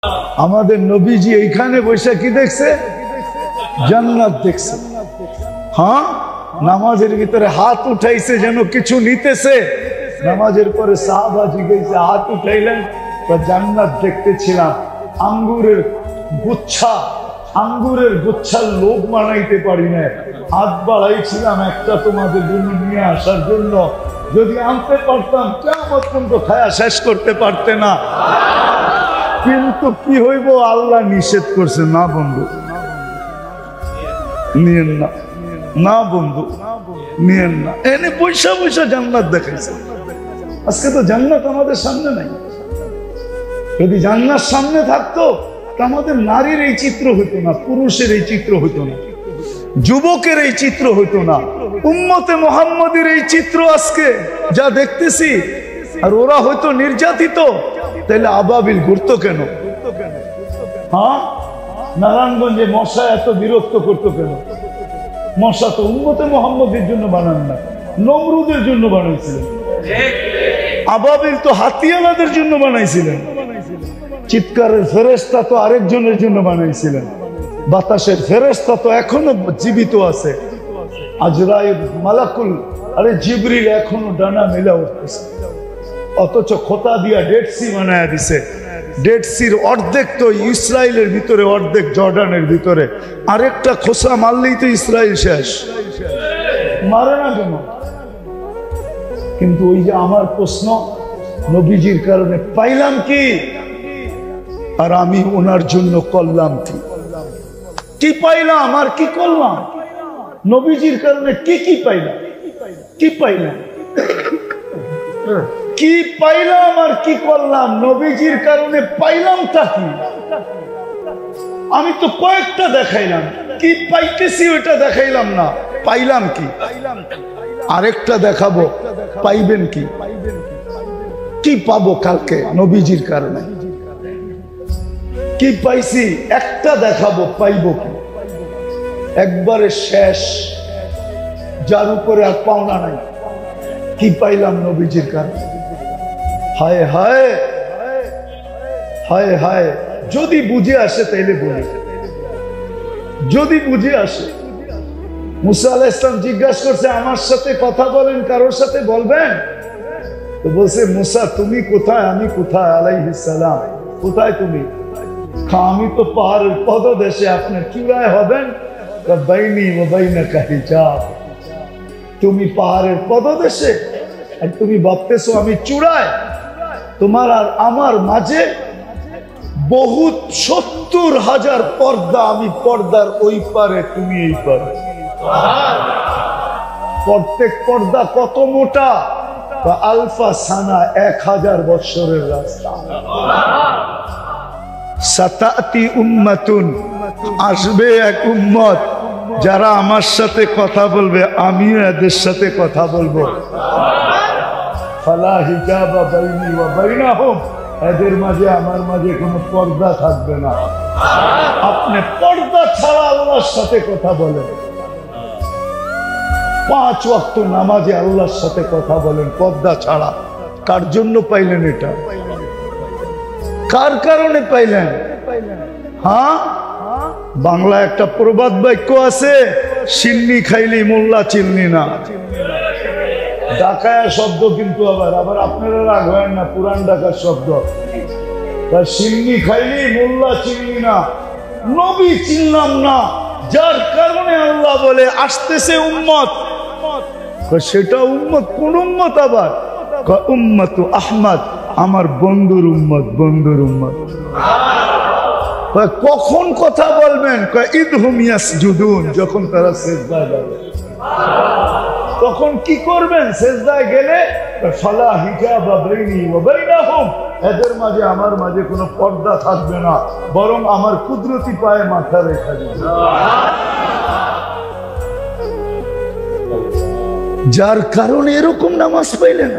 আমাদের নবীজি এইখানে বসে কি দেখছে? জান্নাত দেখছে। হ্যাঁ, নামাজের ভিতরে হাত উঠাইছে, যেন কিছু নিতেছে। নামাজের পরে সাহাবা জিজ্ঞেস হাত উঠাইলেন, জান্নাত দেখতেছিলাম। আঙ্গুরের গুচ্ছার লোভ মানাইতে পারি না, হাত বাড়াইছিলাম একটা তোমাদের জন্য নিয়ে আসার জন্য। যদি আনতে পারতাম কিয়ামত পর্যন্ত খায়া শেষ করতে পারতে না। কিন্তু কি হইব, আল্লাহ নিষেধ করছে, না বন্ধু নিয়েন না, না বন্ধু নিয়েন না। এনে পয়সা পয়সা জান্নাত দেখাইছে। আজকে তো জান্নাত আমাদের সামনে নাই। যদি জান্নাত সামনে থাকতো তা আমাদের নারীর এই চিত্র হইতো না, পুরুষের এই চিত্র হইতো না, যুবকের এই চিত্র হইতো না, উম্মতে মুহাম্মাদের এই চিত্র আজকে যা দেখতেছি। আর ওরা হয়তো নির্যাতিত, তাহলে আবাবিল ঘুরতো কেন? হ্যাঁ, নারায়ণগঞ্জে মশা এত বিরক্ত করতো কেন? মশা তো উম্মতে মুহাম্মাদের জন্য বানান না, নমরুদের জন্য বানাইছিলেন। আবাবিল তো হাতিয়ালাদের জন্য বানাইছিলেন। চিৎকারের ফেরেশতা তো আরেকজনের জন্য বানাইছিলেন। বাতাসের ফেরেশতা তো এখনো জীবিত আছে। আজরাইল, মালাকুল, আরে জিবরিল এখনো ডানা মেলা উঠতেছে। অথচ খোতা দিয়া ডেড সি বানায়া দিছে। ডেড সির অর্ধেক তো ইসরায়েলের ভিতরে, অর্ধেক জর্ডানের ভিতরে। আরেকটা খোসা মারলেই তো ইসরায়েল শেষ। মারে না কেন? কিন্তু ওই যে আমার প্রশ্ন, নবীজির কারণে পাইলাম কি, আর আমি ওনার জন্য করলাম কি? কি পাইলাম আর কি করলাম? নবীজির কারণে কি কি পাইলাম? কি পাইলাম? কি পাইলাম আর কি করলাম? নবীজির কারণে পাইলামটা কি? আমি তো কয়েকটা দেখাইলাম, কি পাইতেছি ওইটা দেখাইলাম না। পাইলাম কি? আরেকটা দেখাবো, পাইবেন কি? কি পাবো কালকে নবীজির কারণে? কি পাইছি একটা দেখাবো, পাইব কি? একবারে শেষ, যার উপরে আর পাওনা নাই। কি পাইলাম নবীজির কারণে? হায় হায় হায় হায়। যদি বুঝে আসে তাইলে বলি, যদি বুঝে আসে। মুসা আলাইহিস সালাম জিজ্ঞাসা করছে, আমার সাথে কথা বলেন, কারোর সাথে বলবেন? তো বলছে, মুসা তুমি কোথায়, আমি কোথায়? আলাইহিস সালাম, কোথায় তুমি? আমি তো পাহাড়ের পদদেশে, আপনার চূড়ায় হবেন। বাইনি ওয়া বাইনাকা হিজাব। তুমি পাহাড়ের পদদেশে, আর তুমি ভাবতেছো আমি চূড়ায়। তোমার আর আমার মাঝে বহুত ৭০,০০০ পর্দা। আমি পর্দার ওই পারে, তুমি এই পারে। প্রত্যেক পর্দা কত মোটা? আলফা সানা, ১০০০ বৎসরের রাস্তা। সাতাতি উম্মাতুন, আসবে এক উম্মত, যারা আমার সাথে কথা বলবে, আমিও এদের সাথে কথা বলবো। ফালা হিজাবা বাইনি ওয়া বাইনাহুম, এদের মাঝে আমার মাঝে কোনো পর্দা থাকবে না। আপনি পর্দা ছাড়া আল্লাহর সাথে কথা বলেন। ৫ ওয়াক্ত নামাজে আল্লাহর সাথে কথা বলেন পর্দা ছাড়া। কার জন্য পাইলেন এটা? কার কারণে পাইলেন? হ্যাঁ, বাংলা একটা প্রবাদ বাক্য আছে, সিন্নি খাইলি মোল্লা চিনলি না। ডাকায়া শব্দ, কিন্তু আবার আপনারা রাগ হয় না, পুরান ঢাকার শব্দ। সিন্নি খাইলি মোল্লা চিনলি না, নবী চিনলাম না, যার কারণে আল্লাহ বলে আসতেছে উম্মত। সেটা উম্মত কোন উম্মত? আবার উম্মত আহমদ, আমার বন্ধুর উম্মত, বন্ধুর উম্মত। কখন কথা বলবেন? ইদহুম ইয়াসজুদুন, যখন তারা সিজদায় যাবে। তখন কি করবেন? সিজদায় গেলে ফালা হিজাবা বাইনি ওয়া বাইনাহুম, এদের মাঝে আমার মাঝে কোনো পর্দা থাকবে না, বরং আমার কুদরতি পায়ে মাথা রেখে দেবে। যার কারণে এরকম নামাজ পাইলেন।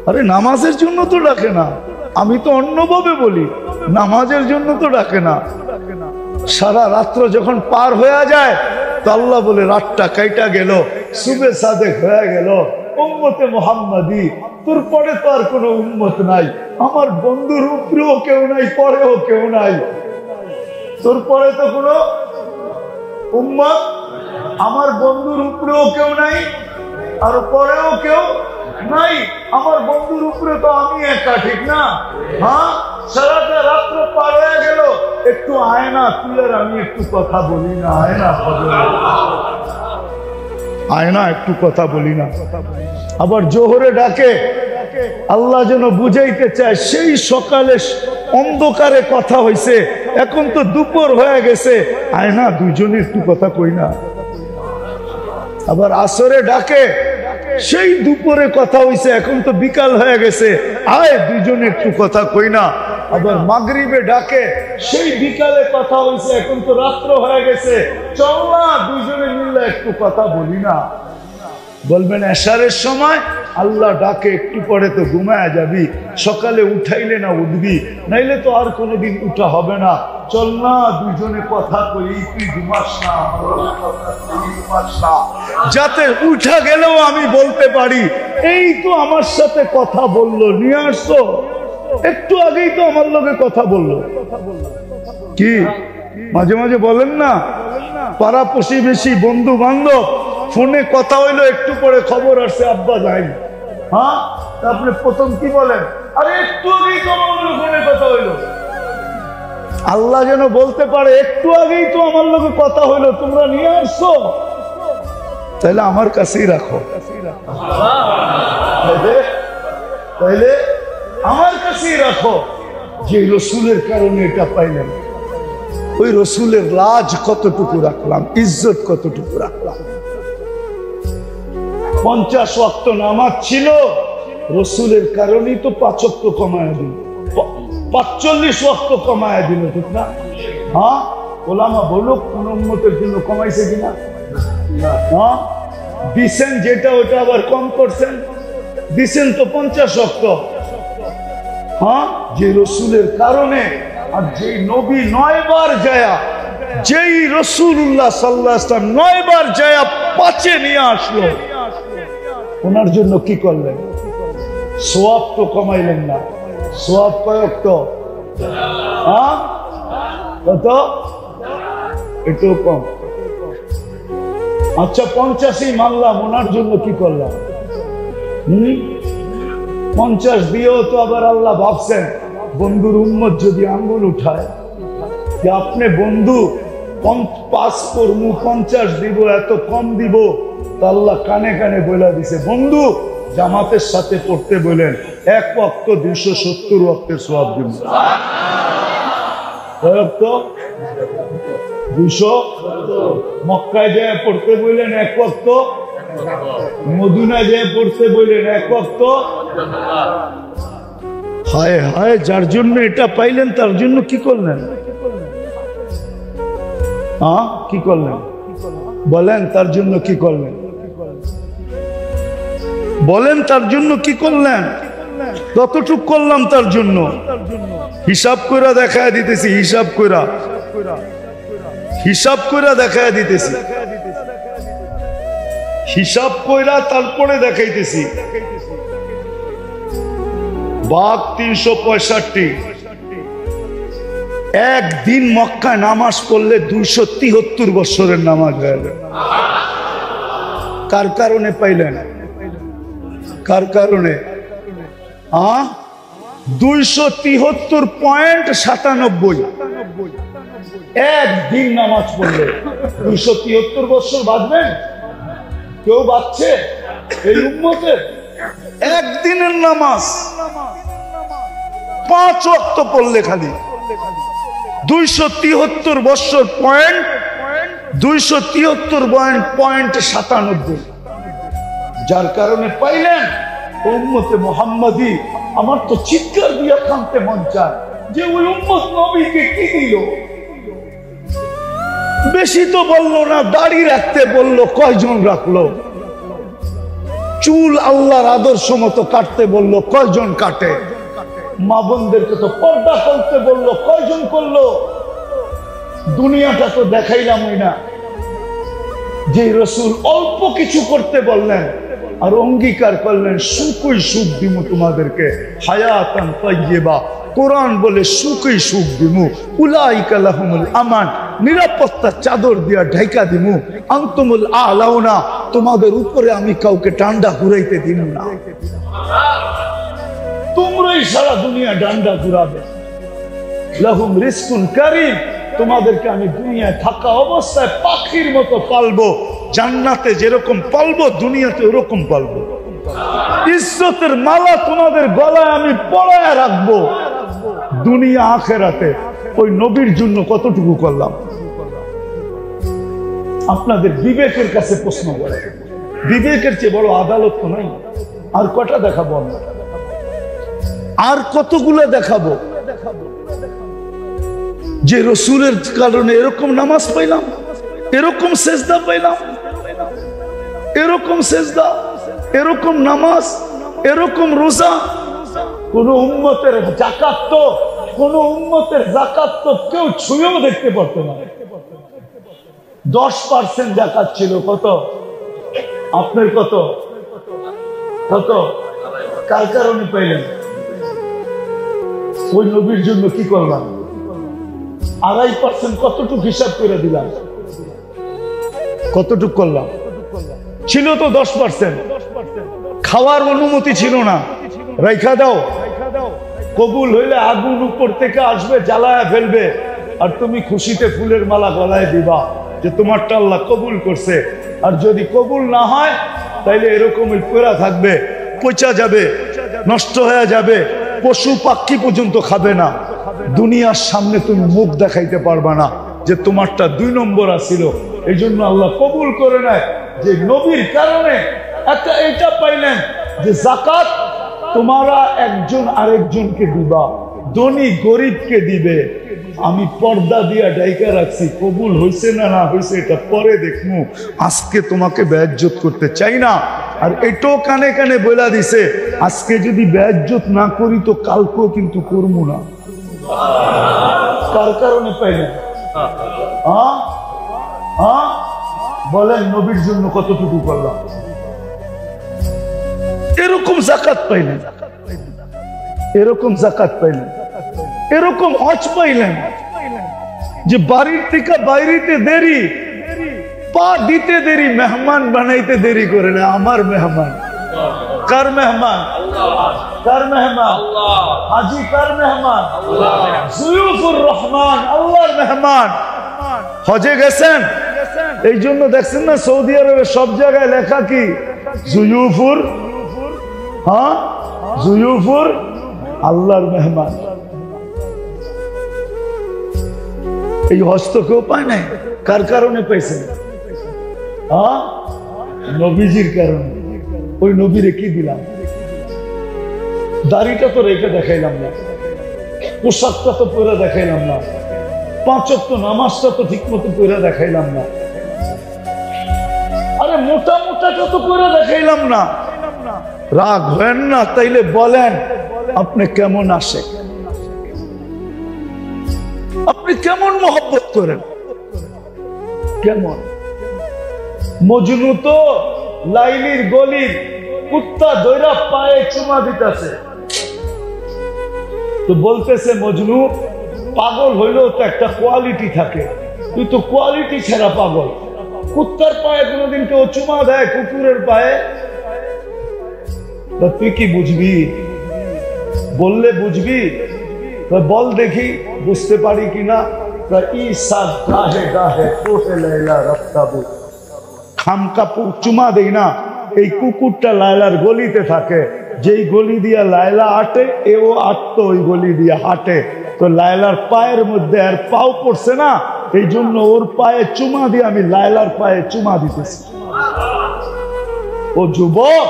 আরে নামাজের জন্য তো ডাকে না, আমি তো অন্যভাবে বলি, নামাজের জন্য তো ডাকে না। সারা রাত্র যখন পার হয়ে যায় তো আল্লাহ বলে, রাতটা কাইটা গেল, সুবে সাদেক হয়ে গেল, উম্মতে মুহাম্মাদি, তোর পরে তো আর কোনো উম্মত নাই, আমার বন্ধুর উপরেও কেউ নাই, পরেও কেউ নাই। তোর পরে তো কোনো উম্মত, আমার বন্ধুর উপরেও কেউ নাই আর পরেও কেউ নাই। আমার বন্ধুর উপরে তো আমি একা, ঠিক না? হ্যাঁ, সারাটা রাত্র পার হয়ে গেল, একটু আয়না তুলে আমি একটু কথা বলি না। আয়না একটু কথা বলি না। আবার জোহরে ডাকে, আল্লাহ যেন বুঝাইতে চায় সেই সকালে অন্ধকারে কথা হয়েছে, এখন তো দুপুর হয়ে গেছে, আয়না দুইজনে একটু কথা কই না। আবার আসরে ডাকে, সেই দুপুরে কথা হয়েছে, এখন তো বিকাল হয়ে গেছে, আয় দুইজনে একটু কথা কই না। আবার মাগরিবে ডাকে, সেই বিকালে কথা হয়েছে, এখন তো রাত্র হয়ে গেছে, চল না দুইজনে মিললে একটু কথা বলি না। বলবেন এশারের সময় আল্লাহ ডাকে, একটু পরে তো ঘুমায় যাবি, সকালে উঠাইলে না উঠবি, নাইলে তো আর কোনোদিন উঠা হবে না, চল না দুইজনে কথা কই, তুই ঘুমাস না, যাতে উঠা গেলেও আমি বলতে পারি এই তো আমার সাথে কথা বললো, নিয়ে আসছো, একটু আগেই তো আমার লগে কথা বললো। কি মাঝে মাঝে বলেন না, পাড়া প্রতিবেশী বন্ধু বান্ধব ফোনে কথা হইলো, একটু পরে খবর আসছে আব্বা যাই, হ্যাঁ, আপনি প্রথম কি বলেন, আরে একটু আগেই তো আমার ফোনে কথা হইলো। আল্লাহ যেন বলতে পারে একটু আগেই তো আমার লোকে কথা হইলো, তোমরা নিয়ে আসছো, তাহলে আমার কাছেই রাখো, তাইলে আমার কাছেই রাখো। যে রসুলের কারণে এটা পাইলেন, ওই রসুলের লাজ কতটুকু রাখলাম, ইজ্জত কতটুকু রাখলাম। 50 ওয়াক্ত নামাজ ছিল, রসুলের কারণেই তো 5 ওয়াক্ত কমায় দিল, 45 ওয়াক্ত কমায় দিল, ঠিক না? হ্যাঁ, ওলামা বলুক কোন উম্মতের জন্য কমাইছে কিনা? হ্যাঁ, দিছেন যেটা ওটা আবার কম করছেন, দিছেন তো 50 ওয়াক্ত। হ্যাঁ, যে রসুলের কারণে, আর যেই নবী 9 বার যায়া, যেই রসুল্লাহ সাল্লাল্লাহু আলাইহি ওয়াসাল্লাম 9 বার যায়া 5-এ নিয়ে আসলো, ওনার জন্য কি করলেন? সওয়াব তো কমাইলেন না। সওয়াব কয়েক তো, হ্যাঁ, কত? একটু কম। আচ্ছা 50ই মানলাম, ওনার জন্য কি করলাম? 50 দিয়েও তো আবার আল্লাহ ভাবছেন বন্ধুর উম্মত যদি আঙ্গুল উঠায় যে আপনি বন্ধু 5 করমু 50 দিব, এত কম দিব, তো আল্লাহ কানে কানে বলে দিছে বন্ধু জামাতের সাথে পড়তে বলেন, 1 ওয়াক্ত 270 ওয়াক্তের সওয়াব দিব। কয়েক তো 200, মক্কায় যায় পড়তে বললেন 1 ওয়াক্ত, মদিনায় যায় পড়তে বললেন 1 ওয়াক্ত। হায় হায়, যার জন্য এটা পাইলেন তার জন্য কি করলেন? হ্যাঁ, কি করলেন বলেন? তার জন্য কি করলেন বলেন? তার জন্য কি করলেন? কতটুক করলাম তার জন্য? হিসাব কইরা দেখায় দিতেছি, হিসাব কইরা দেখায় দিতেছি, হিসাব কইরা তারপরে দেখাইতেছি। বাঘ 365, একদিন মক্কায় নামাজ পড়লে 273 বছরের নামাজ হয়ে যায়। কার কারণে পাইলেন? কার কারণে? 273.97 একদিন নামাজ পড়লে 273 বছর বাঁচবেন? কেউ বাঁচছে এই উম্মতে? একদিনের নামাজ 5 ওয়াক্ত পড়লে খালি 273 বছর, 273.97। যার কারণে পাইলেন উম্মতে মুহাম্মাদি। আমার তো চিৎকার দিয়া কাঁদতে মন চায় যে ওই উম্মত নবীকে কি দিল। বেশি তো বললো না, দাড়ি রাখতে বললো, কয়জন রাখলো? চুল আল্লাহর আদর্শ মতো কাটতে বললো, কয়জন কাটে? মা বোনদেরকে তো পর্দা করতে বললো, কয়জন করলো? দুনিয়াটা তো দেখাইলামই না। যে রসুল অল্প কিছু করতে বললেন, আর অঙ্গীকার করলেন সুখই সুখ দিমু তোমাদেরকে, হায়াতান তাইয়্যিবা। কোরআন বলে সুখই সুখ দিমু, উলাইকা লাহুমুল আমান, নিরাপত্তার চাদর দিয়া ঢাকা দিমু, আনতুমুল আলাউনা, তোমাদের উপরে আমি কাউকে ডান্ডা ঘুরাইতে দিব না, তোমরাই সারা দুনিয়া ডান্ডা ঘুরাবে। লাহুম রিজকুন কারীম, তোমাদেরকে আমি দুনিয়ায় থাকা অবস্থায় পাখির মতো পালবো, জান্নাতে যেরকম পালবো দুনিয়াতে ওরকম পালবো। ইজ্জতের মালা তোমাদের গলায় আমি পরায়া রাখবো দুনিয়া আখেরাতে। ওই নবীর জন্য কতটুকু করলাম? আপনাদের বিবেকের কাছে প্রশ্ন করে, বিবেকের চেয়ে বড় আদালত তো নাই। আর কটা দেখাবো আমরা? আর কতগুলো দেখাবো যে রসুলের কারণে এরকম নামাজ পাইলাম, এরকম সেজদা পাইলাম, এরকম সেজদা, এরকম নামাজ, এরকম রোজা। কোন উম্মতের যাকাত তো, কোন উম্মতের যাকাত তো কেউ ছুঁয়েও দেখতে পারতো না। 10% যাকাত ছিল। কত? আপনার কত? কত? কার কারণে পাইলেন? ওই নবীর জন্য কি করলাম? 2.5% কতটুকু হিসাব করে দিলাম? কতটুকু করলাম? ছিল তো 10%। খাওয়ার অনুমতি ছিল না, রাইখা দাও। কবুল হইলে আগুন উপর থেকে আসবে, জ্বালায় ফেলবে, আর তুমি খুশিতে ফুলের মালা গলায় দিবা যে তোমারটা আল্লাহ কবুল করছে। আর যদি কবুল না হয় তাইলে এরকমই পড়া থাকবে, পচা যাবে, নষ্ট হয়ে যাবে, পশু পাখি পর্যন্ত খাবে না। দুনিয়ার সামনে তুমি মুখ দেখাইতে পারবা না যে তোমারটা 2 নম্বর আসিল। এই জন্য আল্লাহ কবুল করে নেয় যে নবীর কারণে একটা এটা পাইলেন যে যাকাত তোমারা একজন আরেকজনকে দিবা, ধনী গরিবকে দিবে। আমি পর্দা দিয়া ডাইকা রাখছি, কবুল হয়েছে না না হয়েছে এটা পরে দেখমু, আজকে তোমাকে বেইজ্জত করতে চাই না। আর এটাও কানে কানে বলে দিছে, আজকে যদি বেইজ্জত না করি তো কালকেও কিন্তু করবো না। কার কারণে পাইলেন? বলেন নবীর জন্য কতটুকু করলাম? এরকম যাকাত পাইলেন, এরকম যাকাত পাইলেন, এরকম হজ পাইলেন যে বাড়ির থেকে বাইরেতে দেরি, পা দিতে দেরি, মেহমান বানাইতে দেরি করে না। আমার মেহমান কার মেহমান? কার মেহমান? হাজি কার মেহমান? জুয়ুফুর রহমান, আল্লাহর মেহমান। হজে গেছেন, এই জন্য দেখছেন না সৌদি আরবে সব জায়গায় লেখা কি? জুয়ুফুর, হ্যাঁ জুয়ুফুর আল্লাহর মেহমান। এই হজ তো কেউ পায় নাই। কার কারণে পাইছেন? নবীজির কারণে। ওই নবীরে কি দিলাম? দাড়িটা তো রেখে দেখাইলাম না, পোশাকটা তো পরে দেখাইলাম না, 5 ওয়াক্ত নামাজটা তো ঠিক মতো পরে দেখাইলাম না, আরে মোটা মোটাটা তো করে দেখাইলাম না। রাগ হেন না, তাইলে বলেন আপনি কেমন আসে, আপনি কেমন মহব্বত করেন, কেমন? মজনু তো লাইলির গলির কুত্তা দৈরা পায়ে চুমা দিতেছে, তো বলতেছে মজনু পাগল হইলেও তো একটা কোয়ালিটি থাকে, তুই তো কোয়ালিটি ছাড়া পাগল। কুত্তার পায়ে কোনোদিন কেউ চুমা দেয়? কুকুরের পায়ে? তুই কি বুঝবি? বললে বুঝবি? বল দেখি বুঝতে পারি কিনা। খামকাপুর চুমা দেই না, এই কুকুরটা লায়লার গলিতে থাকে, যেই গলি দিয়া লায়লা হাঁটে এও আটতো ওই গলি দিয়া হাঁটে, তো লায়লার পায়ের মধ্যে আর পাও পড়ছে না, এই জন্য ওর পায়ে চুমা দিয়ে আমি লায়লার পায়ে চুমা দিতেছি। ও যুবক,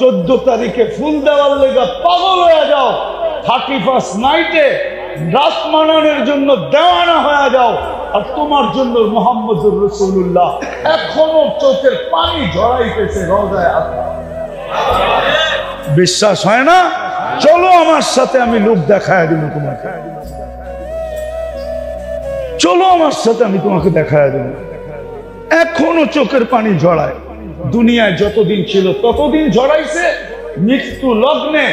14 তারিখে ফুল দেওয়ার লেগে পাগল হয়ে যাও, 31st নাইটে রাত মানানোর জন্য দেওয়ানা হয়ে যাও, আর তোমার জন্য মুহাম্মদুর রাসূলুল্লাহ এখনো চোখের পানি ঝরাইতেছে রওজায় আসা। বিশ্বাস হয় না? চলো আমার সাথে, আমি লোক দেখায় দিব তোমাকে, চলো আমার সাথে, আমি তোমাকে দেখায় দেব। এখনো চোখের পানি ঝরায়। দুনিয়ায় যতদিন ছিল ততদিন জড়াইছে, মৃত্যু লগ্নে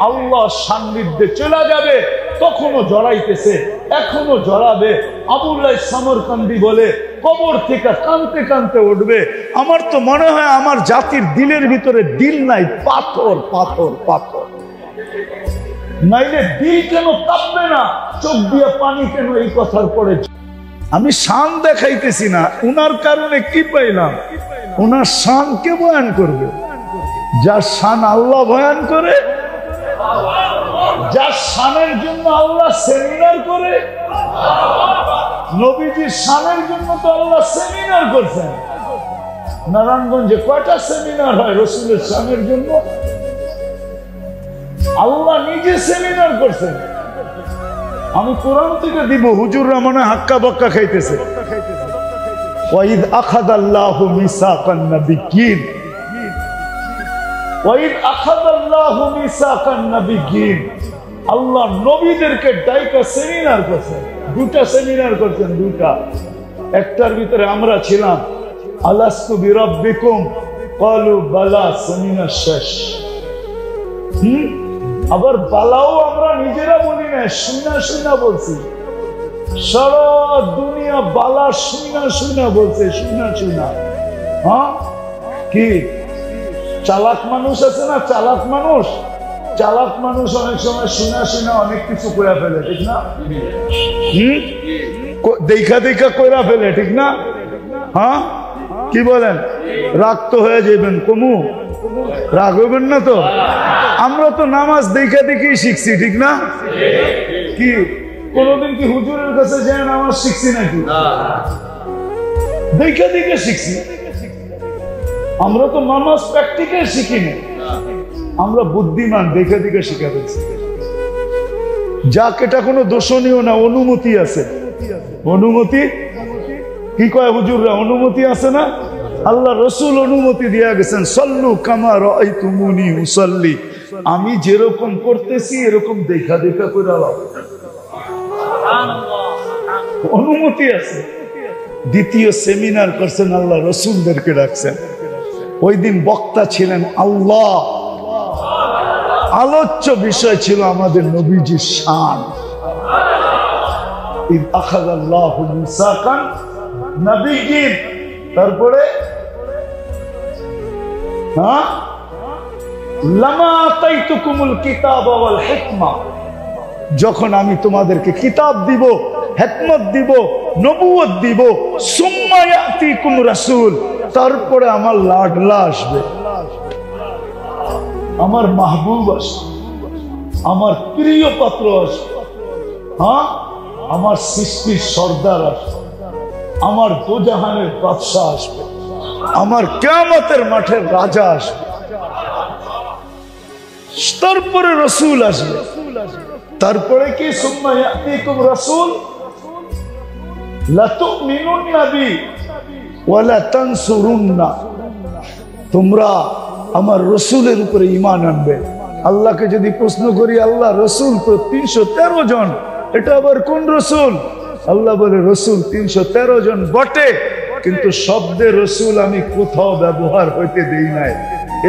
আল্লাহ সান্নিধ্যে চলে যাবে তখনও জড়াইতেছে, এখনো জড়াবে। আবুল্লাহ সামরকান্দি বলে কবর থেকে কানতে কানতে উঠবে। আমার তো মনে হয় আমার জাতির দিলের ভিতরে দিল নাই, পাথর পাথর পাথর। নাইলে দিল কেন কাঁপবে না, চোখ দিয়ে পানি কেন এই কথার পরে? আমি শান দেখাইতেছি না, উনার কারণে কি পাইলাম? উনার শান কে বয়ান করবে? যার শান আল্লাহ বয়ান করে, যার শানের জন্য আল্লাহ সেমিনার করে। নবীজির শানের জন্য তো আল্লাহ সেমিনার করছেন। নারায়ণগঞ্জে কয়টা সেমিনার হয় রসুলের শানের জন্য? আল্লাহ নিজে সেমিনার করছেন। আমি কোরআন থেকে দিব, হুজুররা মনে হাক্কা বাক্কা খাইতেছে। ওয়াইদ আখাযাল্লাহু মিসাকান নাবিয়্যিন, ওয়াইদ আখাযাল্লাহু মিসাকান নাবিয়্যিন। আল্লাহ নবীদেরকে ডাইকা সেমিনার করছেন, দুটা সেমিনার করছেন, দুটা। একটার ভিতরে আমরা ছিলাম, আলাস্তু বিরাব্বিকুম ক্বালু বালা, সেমিনার শেষ। আবার বালাও আমরা নিজেরা বলি না, শুনা শুনা বলছি। সারা দুনিয়া বালা শুনা শুনা বলছে, শুনা শুনা। হ্যাঁ, কি চালাক মানুষ আছে না? চালাক মানুষ, চালাক মানুষ অনেক সময় শুনা শুনা অনেক কিছু কইরা ফেলে, ঠিক না? দেখা দেখা কইরা ফেলে, ঠিক না? হ্যাঁ, কি বলেন? রাগ তো হয়ে যাবেন, কমু রাগ হইবেন না তো? আমরা তো নামাজ দেখা দেখেই শিখছি, ঠিক না? কি কোনদিন কি হুজুরের কাছে যে নামাজ শিখছি নাকি? দেখা দেখে শিখছি। আমরা তো নামাজ প্র্যাকটিক্যাল শিখিনি, আমরা বুদ্ধিমান দেখে দেখে শিখা ফেলছি। যাক, এটা কোনো দোষণীয় না, অনুমতি আছে। অনুমতি কি কয় হুজুররা? অনুমতি আছে না? আল্লাহ রসুল অনুমতি দিয়া গেছেন, সল্লু কামা রাআইতুমুনি উসাল্লি। আমি যেরকম করতেছি এরকম দেখা দেখা কইরা লাও, অনুমতি আছে। দ্বিতীয় সেমিনার করছেন, আল্লাহ রসুলদেরকে ডাকছেন। ওই দিন বক্তা ছিলেন আল্লাহ, আলোচ্য বিষয় ছিল আমাদের নবীজির শান। ইদ আখাযাল্লাহু মিসাকান নাবিয়্যিন, তারপরে হ্যাঁ, লামা আতাইতুকুমুল কিতাবা ওয়াল হিকমা, যখন আমি তোমাদেরকে কিতাব দিব, হিকমত দিব, নবুয়ত দিব, সুম্মা ইয়াতিকুম রাসূল, তারপরে আমার লাডলা আসবে, আমার মাহবুব আসবে, আমার প্রিয় পাত্র আসবে। হ্যাঁ, আমার সৃষ্টির সর্দার আসবে, আমার দোজাহানের বাদশাহ আসবে, আমার কিয়ামতের মাঠের রাজা আসবে। তারপরে রসুল আসবে। তারপরে কি? সুম্মা ইয়াতিকুম রাসূল লা তুমিনুন্না বি ওয়া লা তানসুরুন্না, তোমরা আমার রসুলের উপরে ঈমান আনবে। আল্লাহকে যদি প্রশ্ন করি, আল্লাহ রসুল তো 313 জন, এটা আবার কোন রসুল? আল্লাহ বলে রসুল 313 জন বটে, কিন্তু শব্দে রসুল আমি কোথাও ব্যবহার হইতে দেই নাই।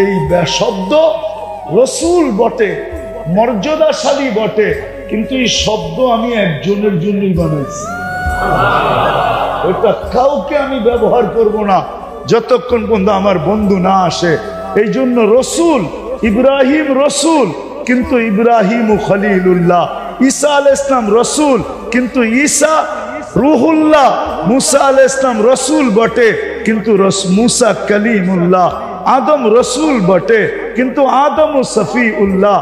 এই শব্দ রসুল বটে, মর্যাদাশালী বটে, কিন্তু এই শব্দ আমি একজনের জন্যই বানাইছি। ওটা কাউকে আমি ব্যবহার করব না যতক্ষণ পর্যন্ত আমার বন্ধু না আসে। এই জন্য রসুল ইব্রাহিম রসুল, কিন্তু ইব্রাহিম খলিলুল্লাহ। ঈসা আলাইহিস সালাম রসুল, কিন্তু ঈসা রুহুল্লাহ। মুসা আলাইহিস সালাম রসুল বটে, কিন্তু মুসা কালিমুল্লাহ। আদম রসুল বটে, কিন্তু আদম সফিউল্লাহ।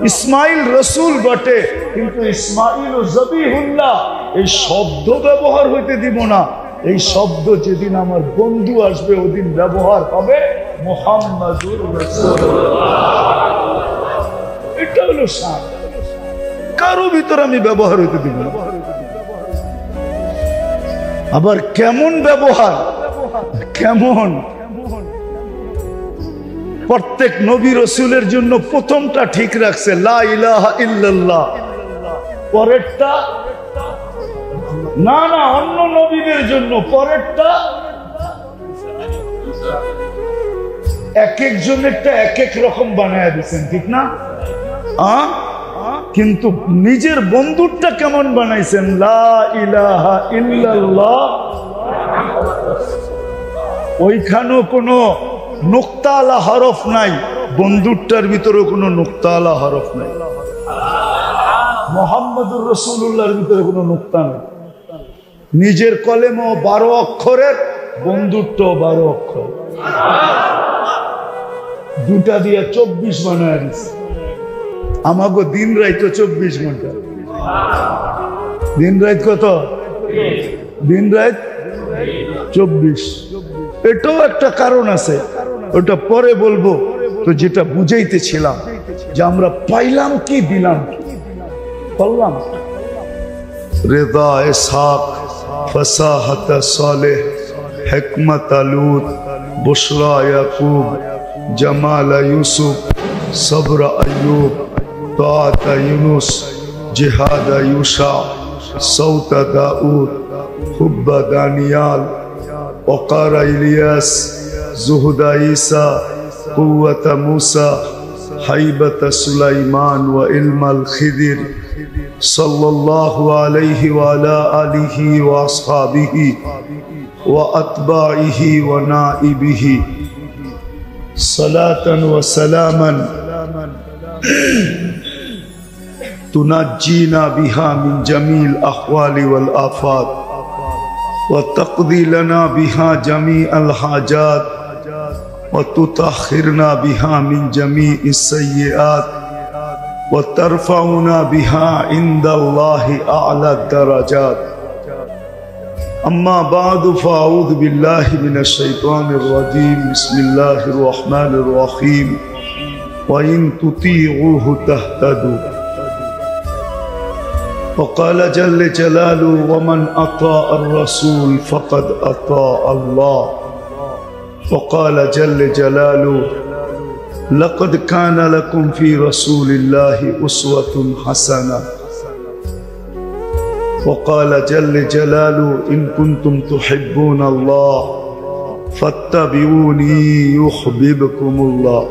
ইসমাইল রসুল বটে, কিন্তু ইসমাইল জবিহুল্লাহ। এই শব্দ ব্যবহার হইতে দিব না। এই শব্দ যেদিন আমার বন্ধু আসবে ওদিন ব্যবহার হবে মুহাম্মাদুর রাসূলুল্লাহ। এটা হলো শান, কারো ভিতর আমি ব্যবহার হইতে দিব না। আবার কেমন ব্যবহার, কেমন? প্রত্যেক নবী রসুলের জন্য প্রথমটা ঠিক রাখছে, লা ইলাহা ইল্লাল্লাহ। পরেরটা না, না, অন্য নবীদের জন্য পরেরটা এক একজনেরটা এক এক রকম বানায় দিচ্ছেন, ঠিক না? কিন্তু নিজের বন্ধুরটা কেমন বানাইছেন? লা ইলাহা ইল্লাল্লাহ। ওইখানেও কোনো নুক্তাওয়ালা হরফ নাই, বন্ধুরটার ভিতরে কোনো নুক্তাওয়ালা হরফ নাই। মুহাম্মদুর রাসূলুল্লাহর ভিতরে কোনো নুক্তা নেই। নিজের কলেমও 12 অক্ষরের, বন্ধুরটাও 12 অক্ষর, দুটা দিয়ে 24 বানায় দিচ্ছে। আমাকে দিন রাত 24 ঘন্টা। দিন রাত কত? দিন রাত 24। এটাও একটা কারণ আছে, ওটা পরে বলবো। তো যেটা বুঝাইতেছিলাম যে আমরা পাইলাম কি, দিলাম কি, বললাম রেদা ইসহাক, ফসাহত সালেহ, হিকমত লূত, বুশরা ইয়াকূব, জামাল ইউসুফ, সবর আয়্যুব, তাআত ইউনুস, জিহাদ ইউশা, সৌত দাউদ, হুব্ব দানিয়াল, ওকার ইলিয়াস, জুহদ ঈসা, কুওয়াত मूसा, হাইবত সুলাইমান व इल्म الخضر सल्लल्लाहु अलैहि व अला आलिहि व अस्हाबिहि व अतबाइहि व नाइबिहि सलातन व सलामन तुनज्जीना बिहा मिन जमील अहवालि वल आफात व तक़दी लना बिहा जमी अल हाजात वतुतखिरना बिहा मिन जमीइ सय्यिआत वतरफउना बिहा इंदल्लाहि अअला दरजात। अम्मा बादु फ़अऊज़ु बिल्लाहि मिनश शैतानिर रजीम। बिस्मिल्लाहिर रहमानिर रहीम। व इन तुतीऊहु तहतदू। वक़ाल जल्ल जलालुहु व मन अताअर रसूल फ़क़द अताअ अल्लाह। वक़ाल जल्ल जलालुहु लक़द कान लकुम फ़ी रसूलिल्लाहि उस्वतुन हसना। वक़ाल जल्ल जलालुहु इन कुन्तुम तुहिब्बूनल्लाह फत्तबिऊनी युहब्बिबकुमुल्लाह।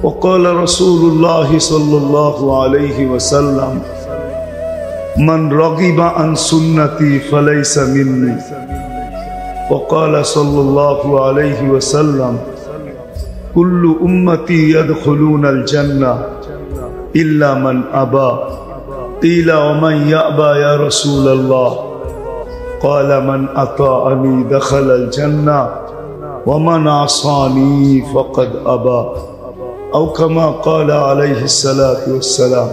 वक़ाल रसूलुल्लाहि सल्लल्लाहु अलैहि वसल्लम मन रग़िबा अन सुन्नती फ़लैसा मिन्नी। वक़ाल सल्लल्लाहु अलैहि वसल्लम कुल्लु उम्मती यदखुलूनल जन्नह इल्ला मन अबा। क़ील व मन यअबा या रसूलल्लाह। क़ाल मन अताअनी दखलल जन्नह व मन असानी फ़क़द अबा। औ कमा क़ाल अलैहिस्सलातु वस्सलाम।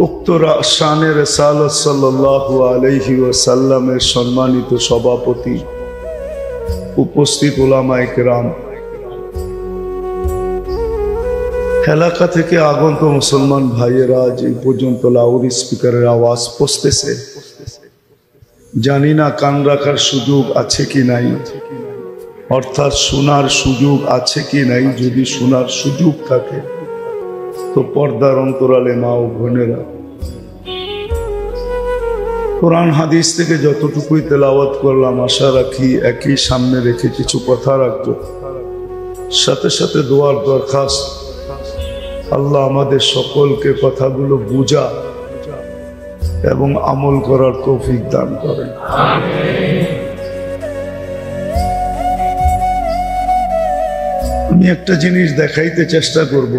উক্তরা শানে রিসালাত সাল্লাল্লাহু আলাইহি ওয়াসাল্লামের সম্মানিত সভাপতি, উপস্থিত উলামায়ে কেরাম, এলাকা থেকে আগত মুসলমান ভাইয়েরা, যে পর্যন্ত লাউড স্পিকারের আওয়াজ পৌঁছতেছে, জানি না কান রাখার সুযোগ আছে কি নাই, অর্থাৎ শোনার সুযোগ আছে কি নাই। যদি শোনার সুযোগ থাকে তো পর্দার অন্তরালে মা ও বোনেরা, কোরআন হাদিস থেকে যতটুকুই তেলাওয়াত করলাম, আশা রাখি একই সামনে রেখে কিছু কথা রাখবো। সাথে সাথে দোয়ার দরখাস্ত, আল্লাহ আমাদের সকলকে কথাগুলো বুঝা এবং আমল করার তৌফিক দান করেন। আমি একটা জিনিস দেখাইতে চেষ্টা করব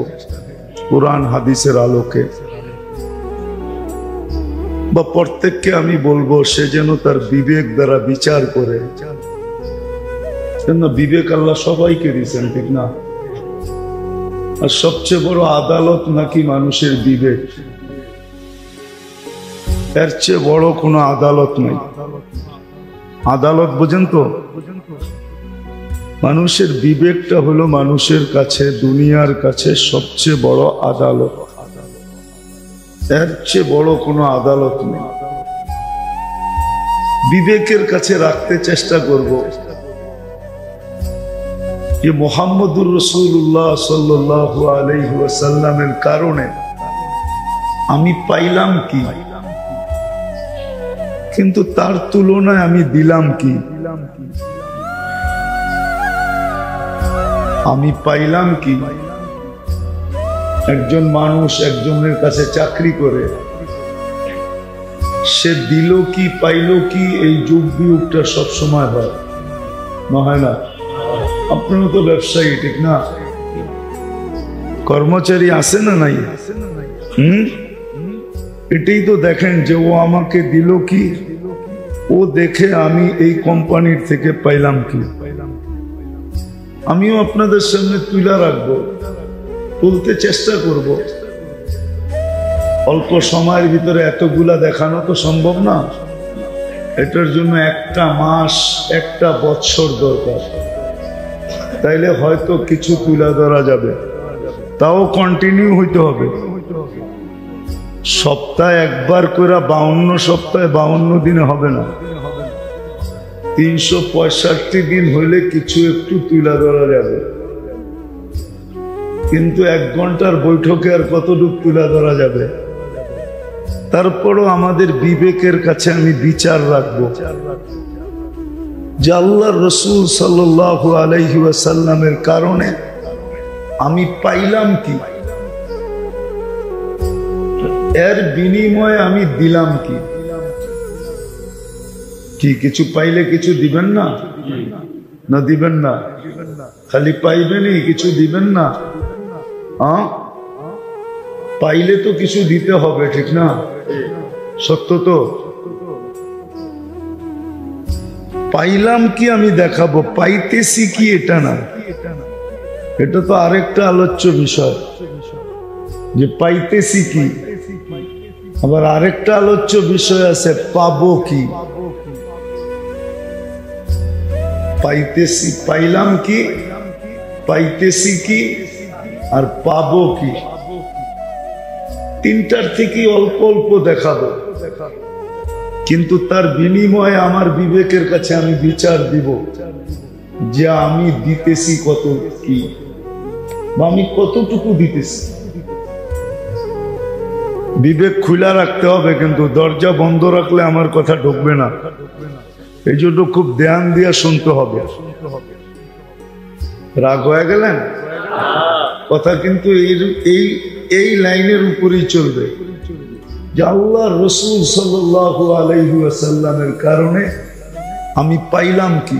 কোরআন হাদিসের আলোকে, বা প্রত্যেককে আমি বলবো সে যেন তার বিবেক দ্বারা বিচার করে। কেন বিবেক আল্লাহ সবাইকে দিয়েছেন, ঠিক না? আর সবচেয়ে বড় আদালত নাকি মানুষের বিবেক। এর চেয়ে বড় কোনো আদালত নাই। আদালত বোঝেন তো? মানুষের বিবেকটা হলো মানুষের কাছে, দুনিয়ার কাছে সবচেয়ে বড় আদালত। এর চেয়ে বড় কোনো আদালত নেই। বিবেকের কাছে রাখতে চেষ্টা করব যে মুহাম্মদুর রাসূলুল্লাহ সাল্লাল্লাহু আলাইহি ওয়াসাল্লামের কারণে আমি পাইলাম কি, কিন্তু তার তুলনায় আমি দিলাম কি, আমি পাইলাম কি? একজন মানুষ একজনের কাছে চাকরি করে, সে দিল কি পাইল কি, এই যুগ বিয়োগটা সবসময় হয় না, হয় না? আপনারও তো ব্যবসায়ী, ঠিক না? কর্মচারী আছে না নাই? এটাই তো দেখেন যে ও আমাকে দিল কি, ও দেখে আমি এই কোম্পানির থেকে পাইলাম কি। আমিও আপনাদের সামনে তুলে রাখবো, তুলতে চেষ্টা করব। অল্প সময়ের ভিতরে এতগুলা দেখানো তো সম্ভব না, এটার জন্য একটা মাস একটা বছর দরকার, তাইলে হয়তো কিছু তুলে ধরা যাবে। তাও কন্টিনিউ হইতে হবে, সপ্তাহে একবার করে 52 সপ্তাহে 52 দিনে হবে না, 365 দিন হইলে কিছু একটু তুলে ধরা যাবে। কিন্তু 1 ঘন্টার বৈঠকে আর কতটুকু তুলে ধরা যাবে? তারপরও আমাদের বিবেকের কাছে আমি বিচার রাখবো যে আল্লাহর রাসূল সাল্লাল্লাহু আলাইহি ওয়াসাল্লামের কারণে আমি পাইলাম কি, এর বিনিময়ে আমি দিলাম কি। কি কিছু পাইলে কিছু দিবেন না? না দিবেন না? খালি পাইবেনই, কিছু দিবেন না? পাইলে তো কিছু দিতে হবে, ঠিক না? সত্য তো? পাইলাম কি আমি দেখাবো, পাইতেছি কি এটা না, এটা তো আরেকটা আলোচ্য বিষয় যে পাইতেছি কি। আবার আরেকটা আলোচ্য বিষয় আছে পাবো কি। পাইতেছি, পাইলাম কি, পাইতেছি কি, আর পাবো কি। তিনটার থেকে অল্প অল্প দেখাবো, কিন্তু তার বিনিময়ে আমার বিবেকের কাছে আমি বিচার দিব যে আমি দিতেছি কত কি, বা আমি কতটুকু দিতেছি। বিবেক খুলা রাখতে হবে, কিন্তু দরজা বন্ধ রাখলে আমার কথা ঢুকবে না। এই জন্য খুব ধ্যান দিয়ে শুনতে হবে। রাগ হয়ে গেলেন? কথা কিন্তু এই লাইনের উপরেই চলবে যে আল্লাহর রাসূল সাল্লাল্লাহু আলাইহি ওয়াসাল্লামের কারণে আমি পাইলাম কি,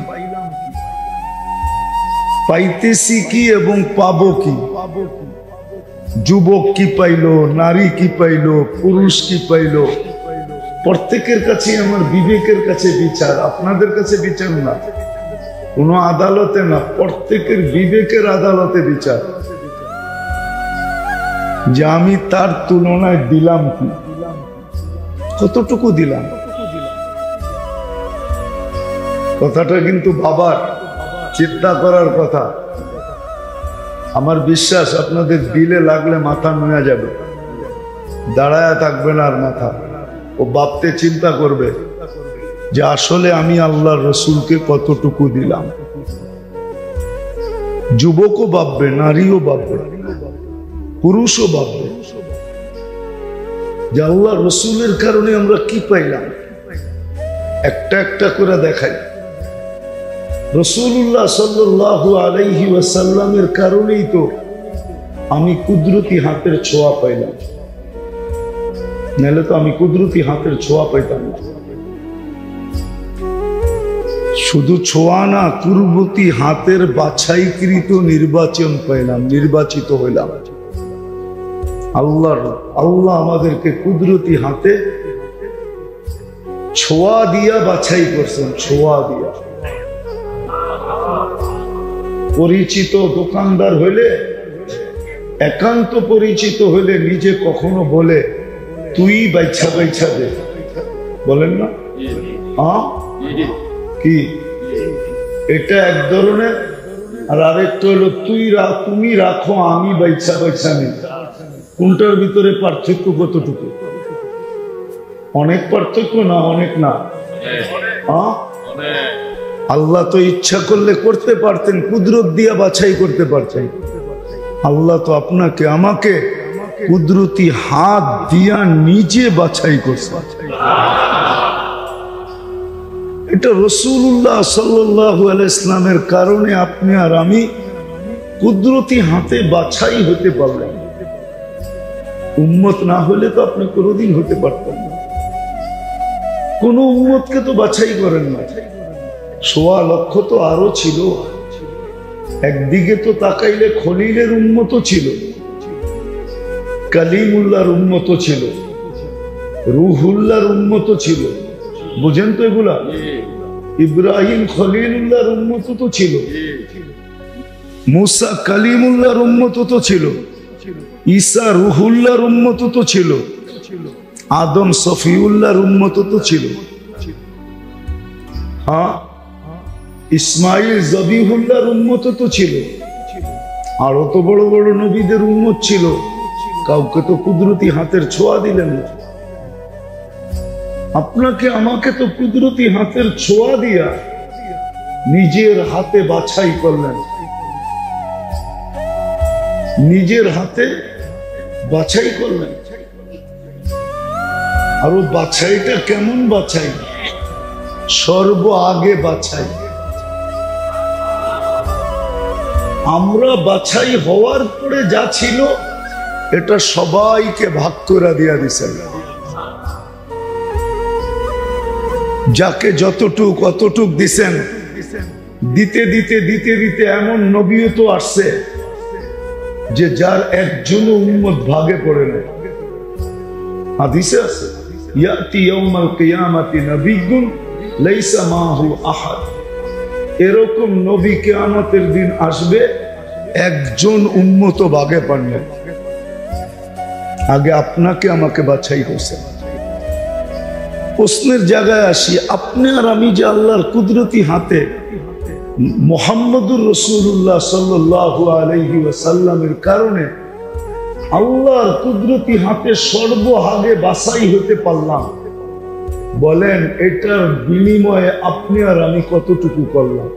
পাইতেছি কি এবং পাবো কি। যুবক কি পাইল, নারী কি পাইল, পুরুষ কি পাইল, প্রত্যেকের কাছে আমার বিবেকের কাছে বিচার, আপনাদের কাছে বিচার না, কোনো আদালতে না, প্রত্যেকের বিবেকের আদালতে বিচার যে আমি তার তুলনায় দিলাম কি, কতটুকু দিলাম। কথাটা কিন্তু বাবার চিন্তা করার কথা। আমার বিশ্বাস আপনাদের দিলে লাগলে মাথা নুয়ে যাবে, দাঁড়ায় থাকবে না আর মাথা। ও ভাবতে চিন্তা করবে যে আসলে আমি আল্লাহর রাসূলকে কতটুকু দিলাম। যুবকও ভাববে, নারীও ভাববে, পুরুষও ভাববে যে আল্লাহর রাসূলের কারণে আমরা কি পাইলাম। একটা একটা করে দেখাই। রাসূলুল্লাহ সাল্লাল্লাহু আলাইহি ওয়াসাল্লামের কারণেই তো আমি কুদরতি হাতের ছোঁয়া পাইলাম, নাহলে তো আমি কুদরতি হাতের ছোঁয়া পাইতাম না। শুধু ছোঁয়া না, কুদরতি হাতের বাছাইকৃত নির্বাচন পাইলাম, নির্বাচিত হইলাম। আল্লাহ আমাদেরকে কুদরতি হাতে ছোঁয়া দিয়া বাছাই করছেন, ছোঁয়া দিয়া। পরিচিত দোকানদার হইলে, একান্ত পরিচিত হইলে নিজে কখনো বলে তুই বাইছা বাইছা দে, বলেন না? কি এটা এক ধরনের, আর আরেকটা হলো তুমি রাখো আমি বাইছা বাইছা নেই। কোনটার ভিতরে পার্থক্য কতটুকু? অনেক পার্থক্য না? অনেক না? আল্লাহ তো ইচ্ছা করলে করতে পারতেন, কুদরত দিয়া বাছাই করতে পারতেন। আল্লাহ তো আপনাকে আমাকে কুদরতি হাত দিয়া নিজে বাছাই করছে। এটা রাসূলুল্লাহ সাল্লাল্লাহু আলাইহি ইসলামের কারণে আপনি আর আমি কুদরতি হাতে বাছাই হতে পারলাম। উম্মত না হলে তো আপনি কোনোদিন হতে পারতেন না। কোন উম্মতকে তো বাছাই করেন না। ১.৫ লক্ষ তো আরো ছিল। একদিকে তো তাকাইলে খলিলের উম্মত ছিল, কালিমুল্লাহর উম্মত ছিল, রুহুল্লাহর উম্মত ছিল। বুঝেন তো এগুলা? ইব্রাহিম খলিলুল্লাহর উম্মত তো ছিল, মুসা কালিমুল্লাহর উম্মত তো ছিল, ঈসা রুহুল্লাহর উম্মত তো ছিল, আদম সফিউল্লাহর উম্মত তো ছিল। হ্যাঁ, ইসমাইল জবিহুল্লাহর উম্মত তো ছিল। আরো তো বড় বড় নবীদের উম্মত ছিল। কাউকে তো কুদরতি হাতের ছোঁয়া দিলেন না। আপনাকে আমাকে তো কুদরতি হাতের ছোঁয়া দিয়া নিজের হাতে বাছাই করলেন, নিজের হাতে বাছাই করলেন। আর বাছাইটা কেমন বাছাই? সর্ব আগে বাছাই। আমরা বাছাই হওয়ার পরে যা ছিল এটা সবাইকে ভাগ করে দিয়া দিছেন। যাকে যতটুক অতটুক দিছেন। দিতে দিতে দিতে দিতে এমন নবীও তো আসছে যে যার একজনও উম্মত ভাগে পড়ে না। হাদিসে আছে, ইয়াতি ইয়াউমাল কিয়ামাতি নাবিয়্যুন লাইসা মাহু আহাদ। এরকম নবী কিয়ামতের দিন আসবে, একজন উম্মত ভাগে পান না। আগে আপনাকে আমাকে বাছাই করছেন। প্রশ্নের জায়গায় আসি, আপনি আর আমি যে আল্লাহর কুদরতি হাতে মুহাম্মদুর রাসূলুল্লাহ সাল্লাল্লাহু আলাইহি ওয়াসাল্লামের কারণে আল্লাহর কুদরতি হাতে সর্বহাগে বাছাই হতে পারলাম, বলেন এটার বিনিময়ে আপনি আর আমি কতটুকু করলাম?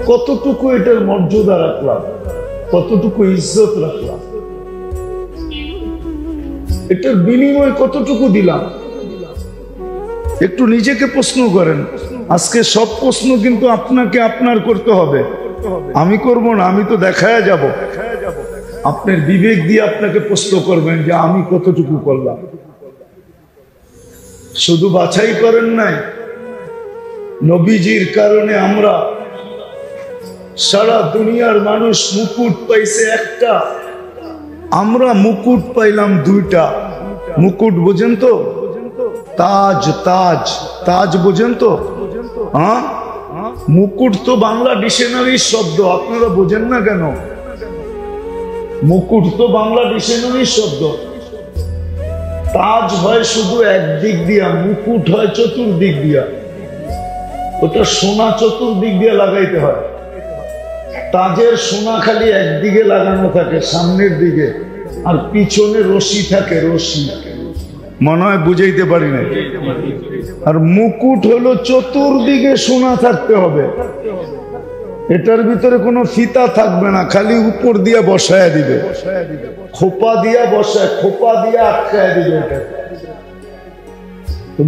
কতটুকু এটার মর্যাদা রাখলাম? কতটুকু ইজ্জত রাখলাম? এটার বিনিময় কতটুকু দিলাম? একটু নিজেকে প্রশ্ন করেন। আজকে সব প্রশ্ন কিন্তু আপনাকে আপনার করতে হবে, আমি করব না। আমি তো দেখায় যাব। আপনার বিবেক দিয়ে আপনাকে প্রশ্ন করবেন যে আমি কতটুকু করলাম। শুধু বাছাই করেন নাই, নবীজির কারণে আমরা সারা দুনিয়ার মানুষ মুকুট পাইছে একটা, আমরা মুকুট পাইলাম 2টা। মুকুট বোঝেন তো? তাজ, তাজ, তাজ বোঝেন তো? হ্যাঁ, মুকুট তো বাংলা ডিকশনারির শব্দ, আপনারা বোঝেন না কেন? মুকুট তো বাংলা ডিকশনারির শব্দ। তাজ হয় শুধু একদিক দিয়া, মুকুট হয় চতুর্দিক দিয়া। ওটা সোনা চতুর্দিক দিয়ে লাগাইতে হয়। তাজের সোনা খালি একদিকে লাগানো থাকে, সামনের দিকে, আর পিছনে রশি থাকে, রশি। মনে হয় বুঝাইতে পারি না। আর মুকুট হলো চতুর্দিকে সোনা থাকতে হবে, এটার ভিতরে কোনো ফিতা থাকবে না, খালি উপর দিয়া বসায় দিবে, খোপা দিয়া বসায়, খোপা দিয়া আটকায় দিবে। এটা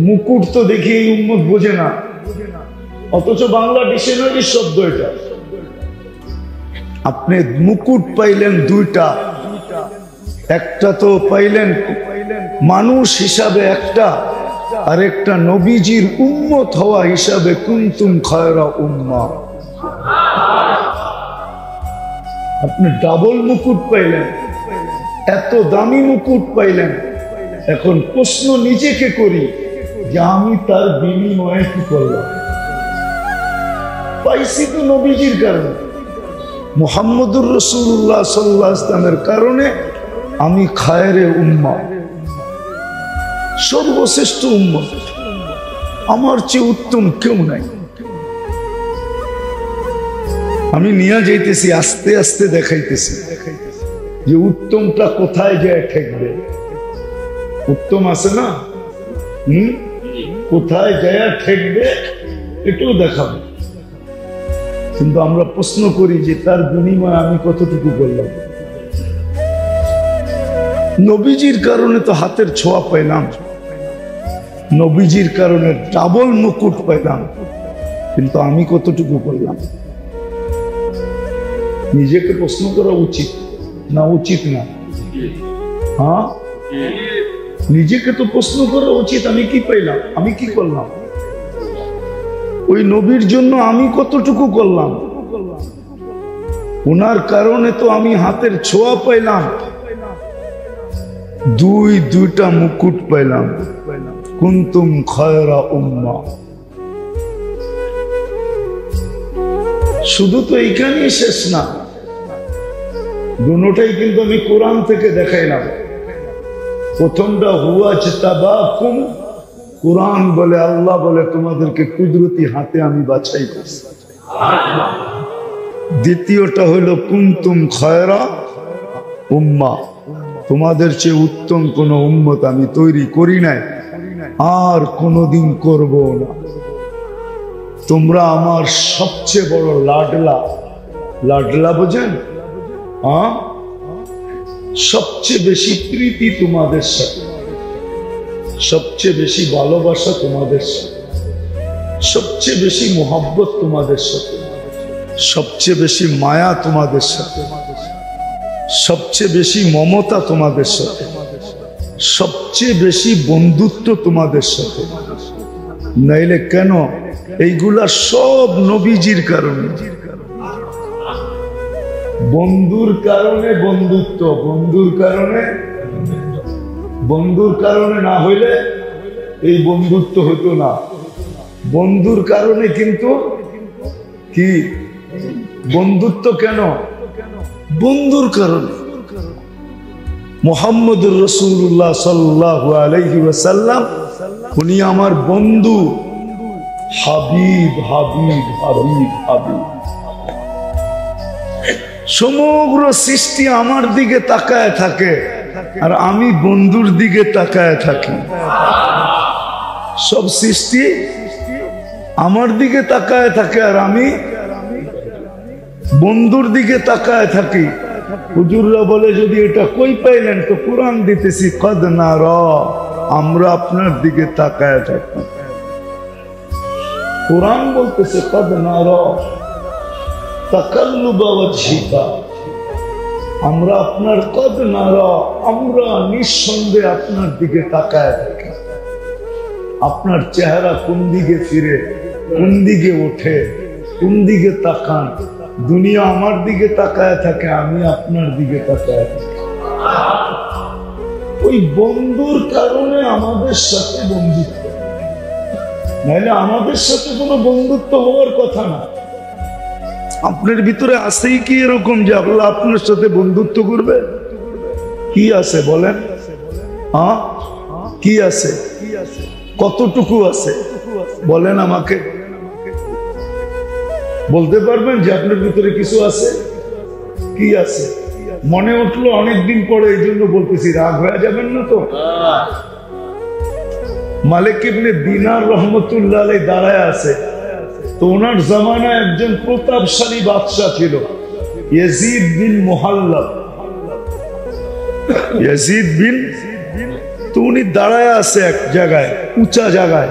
মুকুট তো দেখি এই উম্মত বোঝে না, অথচ বাংলা ডিকশনারির শব্দ এটা। আপনি মুকুট পাইলেন 2টা, একটা তো পাইলেন মানুষ হিসাবে একটা, আর একটা নবীজির উম্মত হওয়া হিসাবে কুনতুম খায়রা উম্মাহ। আপনি ডাবল মুকুট পাইলেন, এত দামি মুকুট পাইলেন। এখন প্রশ্ন নিজেকে করি যে আমি তার বিনিময়ে কি করলাম? পাইছি তো নবীজির কারণে, মুহাম্মদুর রাসূলুল্লাহ সাল্লাল্লাহু আলাইহি ওয়াসাল্লামের কারণে আমি খায়রে উম্মাহ, সর্বশ্রেষ্ঠ উম্মত। আমার চেয়ে উত্তম কেউ নাই। আমি নিয়ে যাইতেছি, আস্তে আস্তে দেখাইতেছি যে উত্তমটা কোথায় যায় ঠেকবে। উত্তম আছে না, কোথায় যায় ঠেকবে এটাও দেখাবো। কিন্তু আমরা প্রশ্ন করি যে তার বিনিময়ে আমি কতটুকু করলাম? নবীজির কারণে তো হাতের ছোঁয়া পাইলাম, নবীজির কারণে ডাবল মুকুট পাইলাম, কিন্তু আমি কতটুকু করলাম? নিজেকে প্রশ্ন করা উচিত না উচিত না? হ্যাঁ, নিজেকে তো প্রশ্ন করা উচিত, আমি কি পাইলাম, আমি কি করলাম? ওই নবীর জন্য আমি কতটুকু করলাম? ওনার কারণে তো আমি হাতের ছোঁয়া পাইলাম, দুইটা মুকুট পাইলাম। কুনতুম খায়রা উম্মাহ। শুধু তো এইখানেই শেষ না, দুটোটাই কিন্তু আমি কোরআন থেকে দেখাইলাম। প্রথমটা হুয়া জিতাবাকুম, কোরআন বলে, আল্লাহ বলে তোমাদেরকে কুদরতি হাতে আমি বাছাই করছি। দ্বিতীয়টা হলো কুনতুম খায়রা উম্মাহ, তোমাদের চেয়ে উত্তম কোন উম্মত আমি তৈরি করি নাই, আর কোনদিন করব না। তোমরা আমার সবচেয়ে বড় লাডলা, লাডলা বোঝেন? হ্যাঁ, সবচেয়ে বেশি প্রীতি তোমাদের সাথে, সবচেয়ে বেশি ভালোবাসা তোমাদের সাথে, সবচেয়ে বেশি মোহাব্বত তোমাদের সাথে, সবচেয়ে বেশি মায়া তোমাদের সাথে, সবচেয়ে বেশি মমতা তোমাদের সাথে, সবচেয়ে বেশি বন্ধুত্ব তোমাদের সাথে। নাইলে কেন? এইগুলা সব নবীজির কারণে। বন্ধুর কারণে বন্ধুত্ব, বন্ধুর কারণে না হইলে এই বন্ধুত্ব হতো না। বন্ধুর কারণে কিন্তু কি বন্ধুত্ব? কেন? বন্ধুর কারণে। মুহাম্মদুর রাসূলুল্লাহ সাল্লাল্লাহু আলাইহি ওয়াসাল্লাম, উনি আমার বন্ধু। হাবিব হাবিব হাবিব হাবিব। সমগ্র সৃষ্টি আমার দিকে তাকায় থাকে, আর আমি বন্ধুর দিকে তাকায় থাকি। সব সৃষ্টি আমার দিকে তাকায় থাকে, আর আমি বন্ধুর দিকে তাকায় থাকি। হুজুররা বলে, যদি এটা কই পাইলেন? তো কোরআন দিতেছি, কদ নারা, আমরা আপনার দিকে তাকায় থাকি। কোরআন বলতেছে কদ নারা তাকাল্লুবা ওয়াজহিকা, আমরা আপনার কদ নারা, আমরা নিঃসন্দেহে আপনার দিকে তাকায় থাকি। আপনার চেহারা কোন দিকে ফিরে, কোন দিকে ওঠে, কোন দিকে তাকান? দুনিয়া আমার দিকে তাকায় থাকে, আমি আপনার দিকে তাকায় থাকি। ওই বন্ধুর কারণে আমাদের সাথে বন্ধুত্ব, নাহলে আমাদের সাথে কোনো বন্ধুত্ব হওয়ার কথা না। আপনার ভিতরে আছেই কি এরকম যে আল্লাহ আপনার সাথে বন্ধুত্ব করবে? কি আছে বলেন? হ্যাঁ, কি আছে? কতটুকু আছে বলেন আমাকে? বলতে পারবেন যে আপনার ভিতরে কিছু আছে? কি আছে? মনে উঠলো অনেকদিন পরে, এই জন্য বলতেছি, রাগ হয়ে যাবেন না তো? মালিক ইবনে দিনার রহমতুল্লাহ আলাইহি দাঁড়ায় আছে, তো ওনার জামানায় একজন প্রতাপশালী বাদশা ছিল, ইয়াজিদ বিন মুহাল্লাব। ইয়াজিদ বিন, তো উনি দাঁড়ায় আছে এক জায়গায়, উঁচা জায়গায়।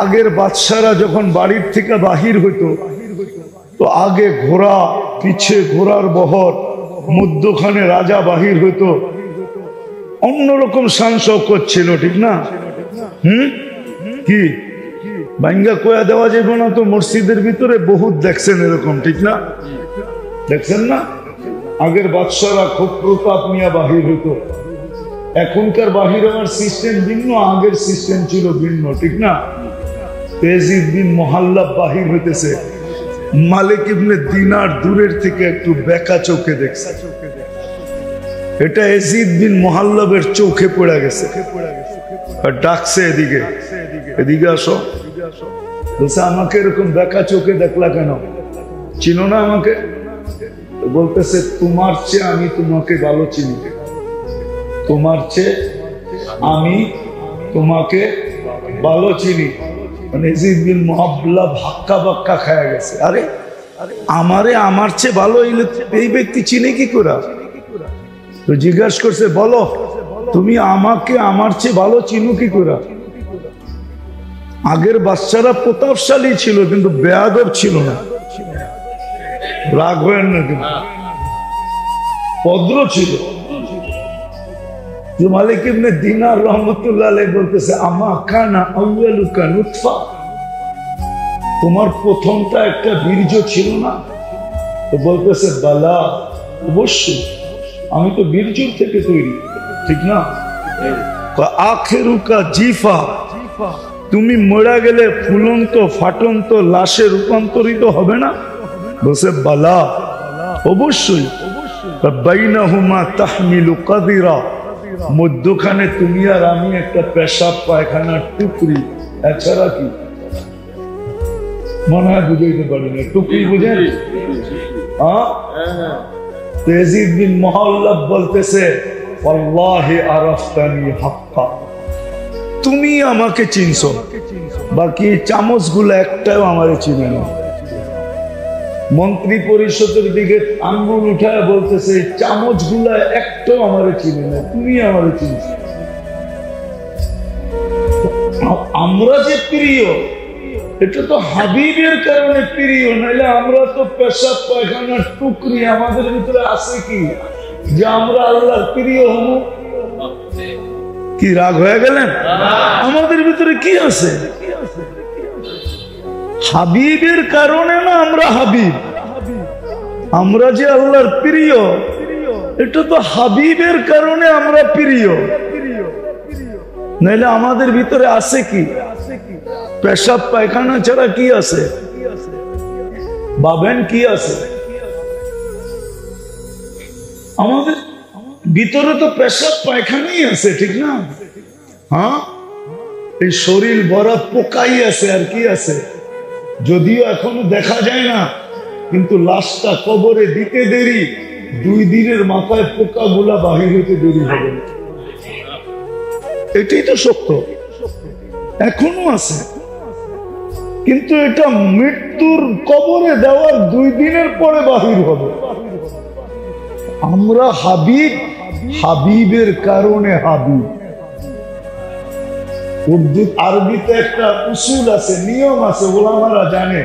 আগের বাদশারা যখন বাড়ির থেকে বাহির হইতো, তো আগে ঘোড়া, পিছে ঘোড়ার বহর, মধ্যখানে রাজা বাহির হইতো, অন্যরকম শান শৌকত ছিল, ঠিক না? কি ভাঙ্গা কোয়া দেওয়া যাবে না তো? মসজিদের ভিতরে বহুত দেখছেন এরকম, ঠিক না? দেখছেন না? আগের বাদশারা খুব প্রতাপ নিয়ে বাহির হইতো। এখনকার বাহির হওয়ার সিস্টেম ভিন্ন, আগের সিস্টেম ছিল ভিন্ন, ঠিক না? ইয়াজিদ বিন মুহাল্লাব বাহির হইতেছে, মালিক ইবনে দিনার দূরের থেকে একটু বেকা চোখে দেখছে। এটা ইয়াজিদ বিন মুহাল্লাবের চোখে পড়ে গেছে, আর ডাকছে, এদিকে এদিকে আসো। বলছে, আমাকে এরকম বেকা চোখে দেখলা কেন? চিনো না আমাকে? বলতেছে, তোমার চেয়ে আমি তোমাকে ভালো চিনি, তোমার চেয়ে আমি তোমাকে ভালো চিনি। মানে ইয়াজিদ বিন মুহাল্লাব হাক্কা বাক্কা খায়া গেছে। আরে আমারে আমার চেয়ে ভালো এই ব্যক্তি চিনে কি করে? তো জিজ্ঞাসা করছে, বলো তুমি আমাকে আমার চেয়ে ভালো চিনো কি করে? আগের বাচ্চারা প্রতাপশালী ছিল কিন্তু বেয়াদব ছিল না। রাগ হয় না, কিন্তু ভদ্র ছিল। মালিক ইবনে দিনার রহমতুল্লাহ আলাইহি বলতেছে, আমা কানা আউয়ালুকা নুতফা, তোমার প্রথমটা একটা বীর্য ছিল না? তো বলতেছে বালা, অবশ্যই, আমি তো বীর্য থেকে তৈরি, ঠিক না? আখিরুকা জিফা, তুমি মরা গেলে ফুলন্ত ফাটন্ত লাশে রূপান্তরিত হবে না? বলছে বালা, অবশ্যই। বাইনাহুমা তাহমিলু কাদিরা, মধ্যখানে তুমি আর আমি একটা পেশাব পায়খানার টুকরি, এছাড়া কি? মনে হয় বুঝাইতে পারি না, টুকরি বুঝেন? ইয়াজিদ বিন মুহাল্লাব বলতেছে, ওয়াল্লাহি আরাফতানি হাক্কা, তুমি আমাকে চিনছো, বাকি চামচ গুলো একটাও আমারে চিনে না। মন্ত্রী পরিষদের দিকে আঙ্গুল উঠায় বলতেছে, চামচ গুলা একটাও আমারে চিনে না, তুমি আমারে চিনছো। আমরা যে প্রিয়, এটা তো হাবিবের কারণে প্রিয়, নাহলে আমরা তো পেশাব পায়খানার টুকরি। আমাদের ভিতরে আছে কি যে আমরা আল্লাহর প্রিয় হব? কি রাগ হয়ে গেলেন? আমাদের ভিতরে কি আছে? হাবিবের কারণে না আমরা হাবিব, আমরা যে আল্লাহর প্রিয়, এটা তো হাবিবের কারণে আমরা প্রিয়। নাহলে আমাদের ভিতরে আছে কি? পেশাব পায়খানা ছাড়া কি আছে? ভাবেন কি আছে? আমাদের ভিতরে তো পেশাব পায়খানাই আছে, ঠিক না? হ্যাঁ, এই শরীর ভরা পোকাই আছে, আর কি আছে? যদিও এখনো দেখা যায় না, কিন্তু লাশটা কবরে দিতে দেরি, 2 দিনের মাথায় পোকা গুলা বাহির হতে দেরি হবে। এটাই তো সত্য, এখনো আছে। কিন্তু এটা মৃত্যুর কবরে দেওয়ার 2 দিনের পরে বাহির হবে। আমরা হাবিব, হাবিবের কারণে হাবিব। উর্দু আরবিতে একটা উসুল আছে, নিয়ম আছে, ওলামারা জানে।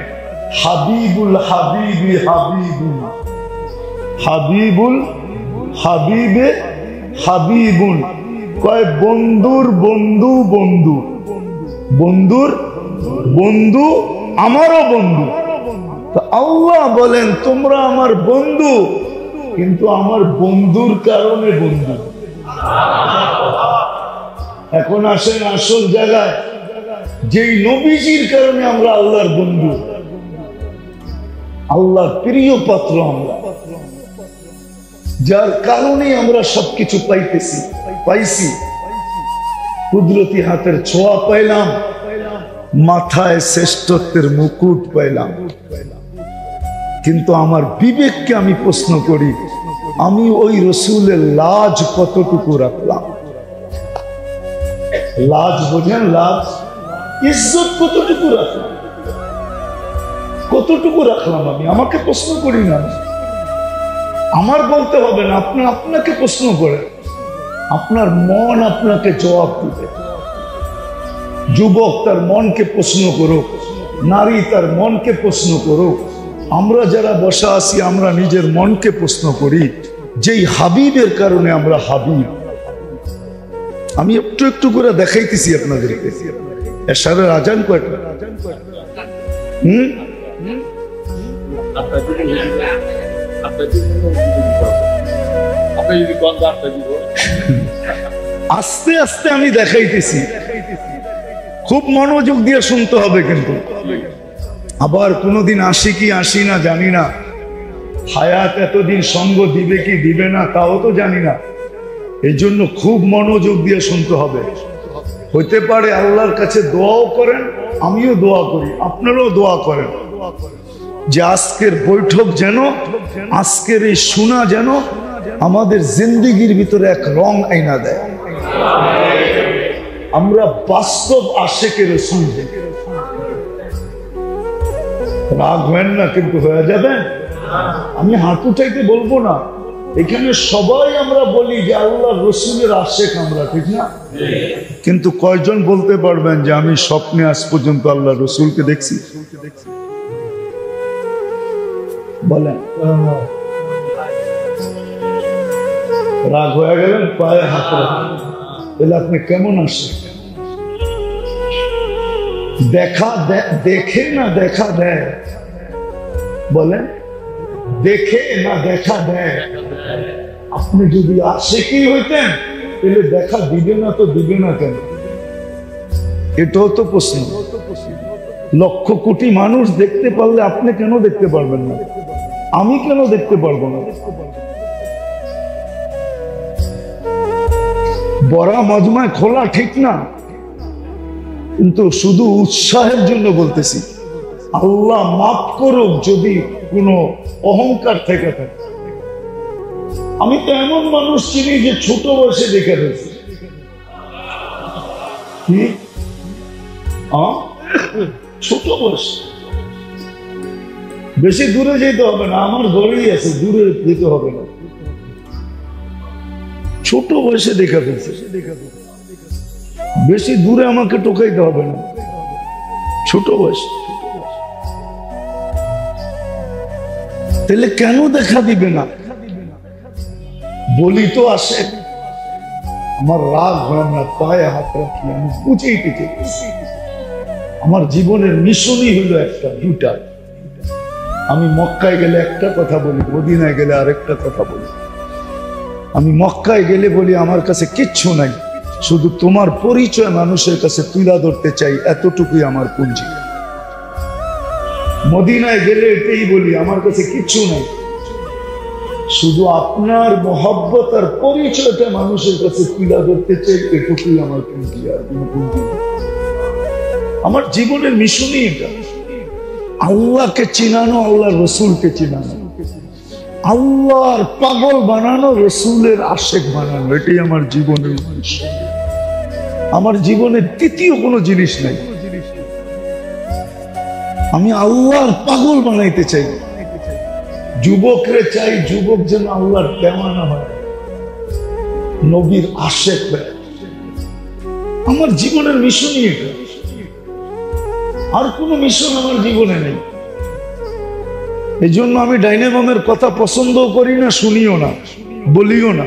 হাবিবুল হাবিবি হাবিবুন, হাবিবুল হাবিবে হাবিবুন, কয় বন্ধুর বন্ধু বন্ধু, বন্ধুর বন্ধু আমারও বন্ধু। তো আল্লাহ বলেন, তোমরা আমার বন্ধু, কিন্তু আমার বন্ধুর কারণে বন্ধু। এখন আসেন আসল জায়গায়, যেই নবীজির কারণে আমরা আল্লাহর বন্ধু, আল্লাহর প্রিয় পাত্র আমরা, যার কারণে আমরা সবকিছু পাইছি। কুদরতি হাতের ছোঁয়া পাইলাম, মাথায় শ্রেষ্ঠত্বের মুকুট পাইলাম। কিন্তু আমার বিবেককে আমি প্রশ্ন করি, আমি ওই রসুলের লাজ কতটুকু রাখলাম? লাজ বোঝেন? লাজ, ইজ্জত কতটুকু রাখলাম? কতটুকু রাখলাম আমি? আমাকে প্রশ্ন করি না, আমার বলতে হবে না, আপনি আপনাকে প্রশ্ন করেন, আপনার মন আপনাকে জবাব দিবে। যুবক তার মনকে প্রশ্ন করুক, নারী তার মনকে প্রশ্ন করুক। আমরা যারা বসা আছি, আমরা নিজের মনকে প্রশ্ন করি, যেই হাবিবের কারণে আমরা হাবিব। আমি একটু একটু করে দেখাইতেছি আপনাদেরকে। এশারের আজান কয়টা? আস্তে আস্তে আমি দেখাইতেছি, খুব মনোযোগ দিয়ে শুনতে হবে। কিন্তু আবার কোনোদিন আসি কি আসি না জানি না, হায়াত এতদিন সঙ্গ দিবে কি দিবে না তাও তো জানি না। এই জন্য খুব মনোযোগ দিয়ে শুনতে হবে। হইতে পারে আল্লাহর কাছে দোয়াও করেন, আমিও দোয়া করি, আপনারাও দোয়া করেন, যে আজকের বৈঠক যেন, আজকের এই শোনা যেন আমাদের জিন্দেগির ভিতরে এক রং আইনা দেয়। আমরা বাস্তব আশেকে রাসূল। রাগ হয় না, কিন্তু হয়ে যাবে। আমি হাত উঠাইতে বলবো না, এখানে সবাই আমরা বলি যে আল্লাহ রসুলের আশেক আমরা, ঠিক না? কিন্তু কয়জন বলতে পারবেন যে আমি স্বপ্নে আজ পর্যন্ত আল্লাহ রসুলকে দেখছি? বলেন। রাগ হয়ে গেলেন, পায়ে হাত রাখেন। তাহলে আপনি কেমন আসেন? দেখা দেখে না দেখা দেয়? বলেন, দেখে না দেখা দেয়? আপনি যদি আশিকি হইতেন তাহলে দেখা দিবে না তো দিবে না কেন? এটাও তো প্রশ্ন। লক্ষ কোটি মানুষ দেখতে পারলে আপনি কেন দেখতে পারবেন না? আমি কেন দেখতে পারবো না? বড়া মজমায় খোলা ঠিক না, কিন্তু শুধু উৎসাহের জন্য বলতেছি, আল্লাহ মাফ করুক যদি কোনো অহংকার থেকে থাকে। আমি তো এমন মানুষ চিনি যে ছোট বয়সে দেখে ফেলছি। কি ছোট বয়স? বেশি দূরে যেতে হবে না, আমার ঘরেই আছে, দূরে যেতে হবে না। ছোট বয়সে দেখা ফেলছে, বেশি দূরে আমাকে টোকাইতে হবে না, ছোট বয়স। তাহলে কেন দেখা দিবে না? বলি তো আসে, আমার রাগ হয় না, পায়ে হাত রাখি, আমি বুঝেই পেতে। আমার জীবনের মিশনই হলো একটা, দুটা। আমি মক্কায় গেলে একটা কথা বলি, মদিনায় গেলে আরেকটা কথা বলি। আমি মক্কায় গেলে বলি আমার কাছে কিচ্ছু নাই, শুধু তোমার পরিচয় মানুষের কাছে তুলে ধরতে চাই, এতটুকুই আমার পুঁজি। মদিনায় গেলে এটাই বলি, আমার কাছে কিচ্ছু নাই, শুধু আপনার মহব্বত আর পরিচয়টা মানুষের কাছে তুলে ধরতে চাই, এটুকুই আমার পুঁজি, আর কোনো পুঁজি। আমার জীবনের মিশনই এটা, আল্লাহকে চিনানো, আল্লাহ রসুলকে চিনানো, আল্লাহর পাগল বানানো, রসুলের আশেক বানানো, এটাই আমার জীবনের মিশন। আমার জীবনের তৃতীয় কোনো জিনিস নাই। আমি আল্লাহর পাগল বানাইতে চাই, যুবকরে চাই, যুবক যেন আল্লাহর দেওয়ানা হয়, নবীর আশেক হয়। আমার জীবনের মিশনই এটা, আর কোনো মিশন আমার জীবনে নেই। এই জন্য আমি ডাইনামামের কথা পছন্দ করি না, শুনিও না, বলিও না।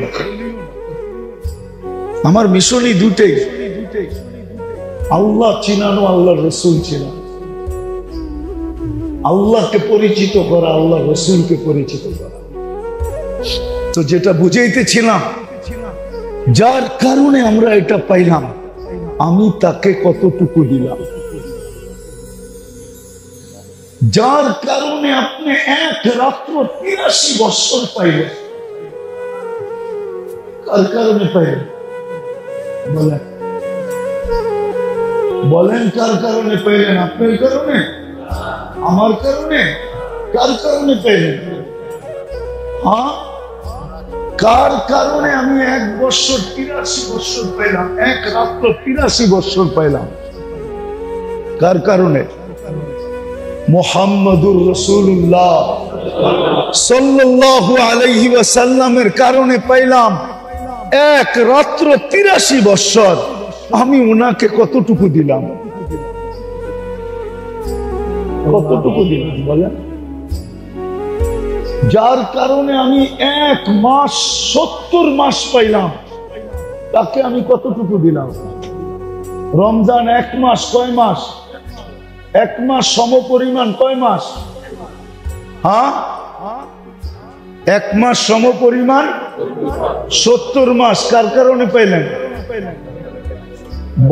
আমার মিশনই দুটেই, আল্লাহ চিনানো, আল্লাহ রসুল চিনানো, আল্লাহকে পরিচিত করা, আল্লাহ রসুলকে পরিচিত করা। তো যেটা বুঝাইতেছিলাম, যার কারণে আমরা এটা পাইলাম, আমি তাকে কতটুকু দিলাম। যার কারণে আপনি এক রাত্র ৮৩ বছর পাইলেন, কার কারণে পাইলেন? বলেন, বলেন, কার কারণে পাইলেন? আপনার কারণে? আমার কারণে? কার কারণে পাইলেন? হ্যাঁ, কার কারণে আমি ১ বছর ৮৩ বছর পাইলাম, এক রাত্র ৮৩ বছর পাইলাম? কার কারণে? মুহাম্মাদুর রাসূলুল্লাহ সাল্লাল্লাহু আলাইহি ওয়াসাল্লামের কারণে পাইলাম এক রাত্র ৮৩ বছর। আমি ওনাকে কতটুকু দিলাম? কতটুকু দিলাম বলেন? যার কারণে আমি ১ মাস ৭০ মাস পাইলাম, তাকে আমি কতটুকু দিলাম? রমজান ১ মাস, কয় মাস? ১ মাস সমপরিমাণ কয় মাস? হ্যাঁ, ১ মাস সমপরিমাণ ৭০ মাস। কার কারণে পাইলেন?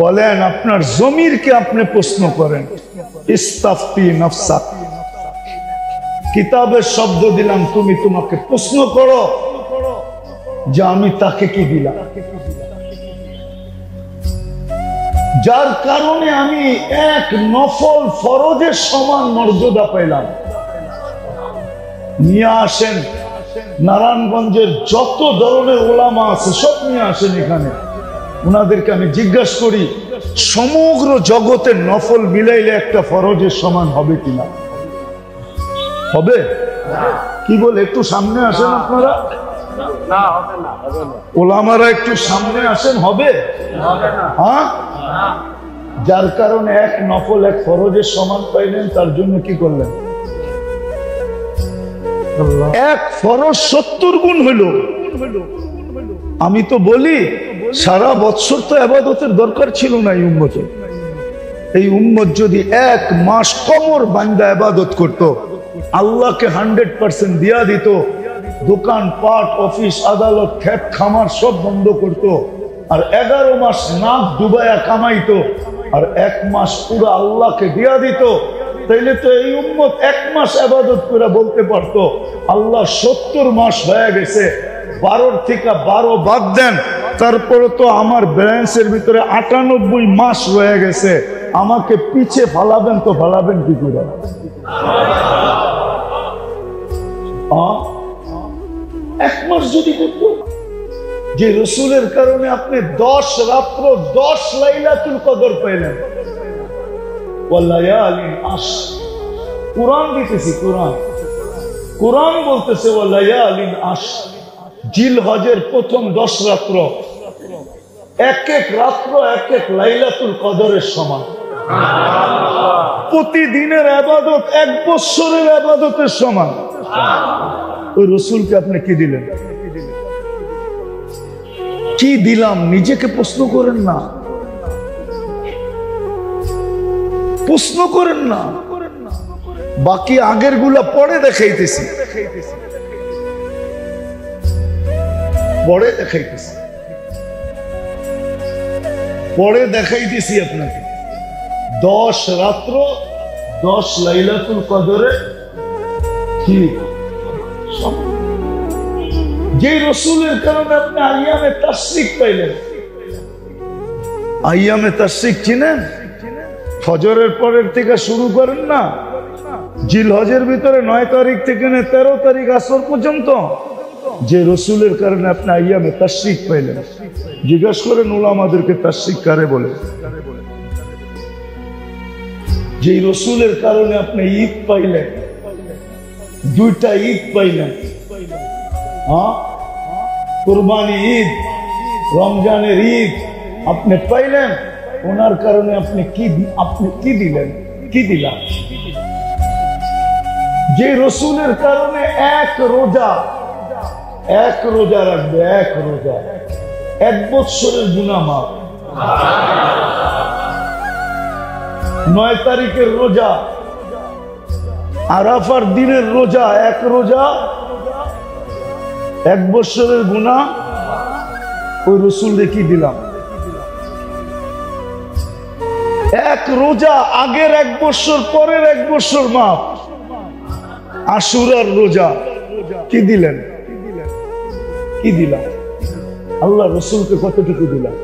বলেন, আপনার জমিরকে আপনি প্রশ্ন করেন। ইস্তাফতি নফসাক, কিতাবের শব্দ দিলাম, তুমি তোমাকে প্রশ্ন করো যে আমি তাকে কি দিলাম, যার কারণে আমি এক নফল ফরজের সমান মর্যাদা পাইলাম। নিয়ে আসেন, নারায়ণগঞ্জের যত ধরনের ওলামা আছে সব নিয়ে আসেন এখানে, ওনাদেরকে আমি জিজ্ঞাসা করি, সমগ্র জগতের নফল মিলাইলে একটা ফরজের সমান হবে কিনা? হবে? কি বলে? একটু সামনে আসেন আপনারা। ওলামারা একটু সামনে আসেন, হবে? হ্যাঁ, যার কারণে এক নফল এক ফরজের সমান পাইলেন, তার জন্য কি করলেন? এক ফরজ 70 গুণ হইল। আমি তো বলি সারা বছর তো ইবাদতের দরকার ছিল না এই উম্মতের। এই উম্মত যদি এক মাস কমর বান্দা ইবাদত করত, আল্লাহকে 100% দিয়া দিত, দোকান পাট অফিস আদালত ক্ষেত খামার সব বন্ধ করত, আর 11 মাস নাক ডুবায়া কামাইতো, আর 1 মাস পুরো আল্লাহকে দিয়া দিত, তাইলে তো এই উম্মত 1 মাস ইবাদত করে বলতে পারতো আল্লাহ 70 মাস হয়ে গেছে। 12 থেকে 12 বাদ দেন, তারপরে তো আমার ব্যালেন্সের ভিতরে 98 মাস রয়ে গেছে। আমাকে পিছে ফালাবেন তো ফালাবেন কি করে? 1 মাস যদি করত, যে রসুলের কারণে আপনি 10 রাত্র 10 লাইলাতুল কদর পেলেন। ওয়ালায়ালিন আশ, কুরআন দিতেছি, কুরআন বলতেছে ওয়ালায়ালিন আশ, জিলহজের প্রথম 10 রাত্র, এক এক রাত্র এক এক লাইলাতুল কদরের সমান। প্রতিদিনের ইবাদত 1 বছরের ইবাদতের সমান। ওই রসুলকে আপনি কি দিলেন? কি দিলাম? নিজেকে প্রশ্ন করেন না, প্রশ্ন করেন না। বাকি আগের গুলা পরে দেখাইতেছি, পরে দেখাইতেছি, পরে দেখাইতেছি আপনাকে। 10 রাত্র 10 লাইলাতুল কদরে কি যে রসুলের কারণে আপনি আইয়ামে তাশরিক পাইলেন। আইয়ামে তাশরিক চিনেন? ফজরের পরের থেকে শুরু করেন না, জিলহজের ভিতরে 9 তারিখ থেকে 13 তারিখ আসর পর্যন্ত, যে রসুলের কারণে আপনি আইয়ামে তাশরিক পাইলেন। জিজ্ঞাসা করেন উলামাদেরকে তাশরিক কারে বলে? যে রসুলের কারণে আপনি ঈদ পাইলেন, 2টা ঈদ পাইলেন, হ্যাঁ, কুরবানি ঈদ, রমজানের ঈদ আপনি পাইলেন, ওনার কারণে আপনি কি দিলেন? কি দিলাম? যে রসুলের কারণে এক রোজা রাখবে, 1 রোজা 1 বছরের গুনাহ মাফ। 9 তারিখের রোজা, আরাফার দিনের রোজা, 1 রোজা 1 বছরের গুনাহ। ওই রসুলকে কি দিলাম? 1 রোজা, আগের 1 বছর, পরের 1 বছর মাফ। আশুরার রোজা কি দিলেন? কি দিলাম? আল্লাহ রসুলকে কতটুকু দিলাম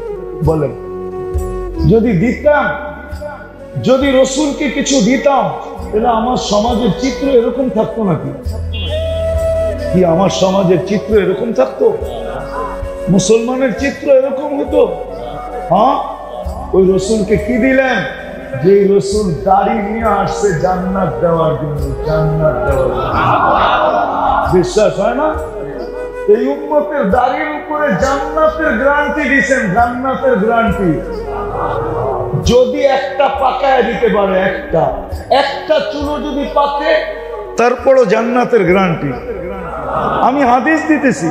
বলেন? যদি দিতাম, যদি রসুলকে কিছু দিতাম, তাহলে আমার সমাজের চিত্র এরকম থাকতো নাকি? কি আমার সমাজের চিত্র এরকম থাকতো? মুসলমানের চিত্র এরকম হতো? হ্যাঁ, ওই রসুলকে কি দিলেন? যে রসুল দাড়ি নিয়ে আসছে জান্নাত দেওয়ার জন্য, জান্নাত দেওয়ার জন্য। বিশ্বাস হয় না? এই উম্মতের দাড়ির উপরে জান্নাতের গ্যারান্টি দিয়েছেন, জান্নাতের গ্যারান্টি। যদি একটা পাকায় দিতে পারে, একটা চুলো যদি পাকে, তারপরও জান্নাতের গ্যারান্টি। আমি হাদিস দিতেছি,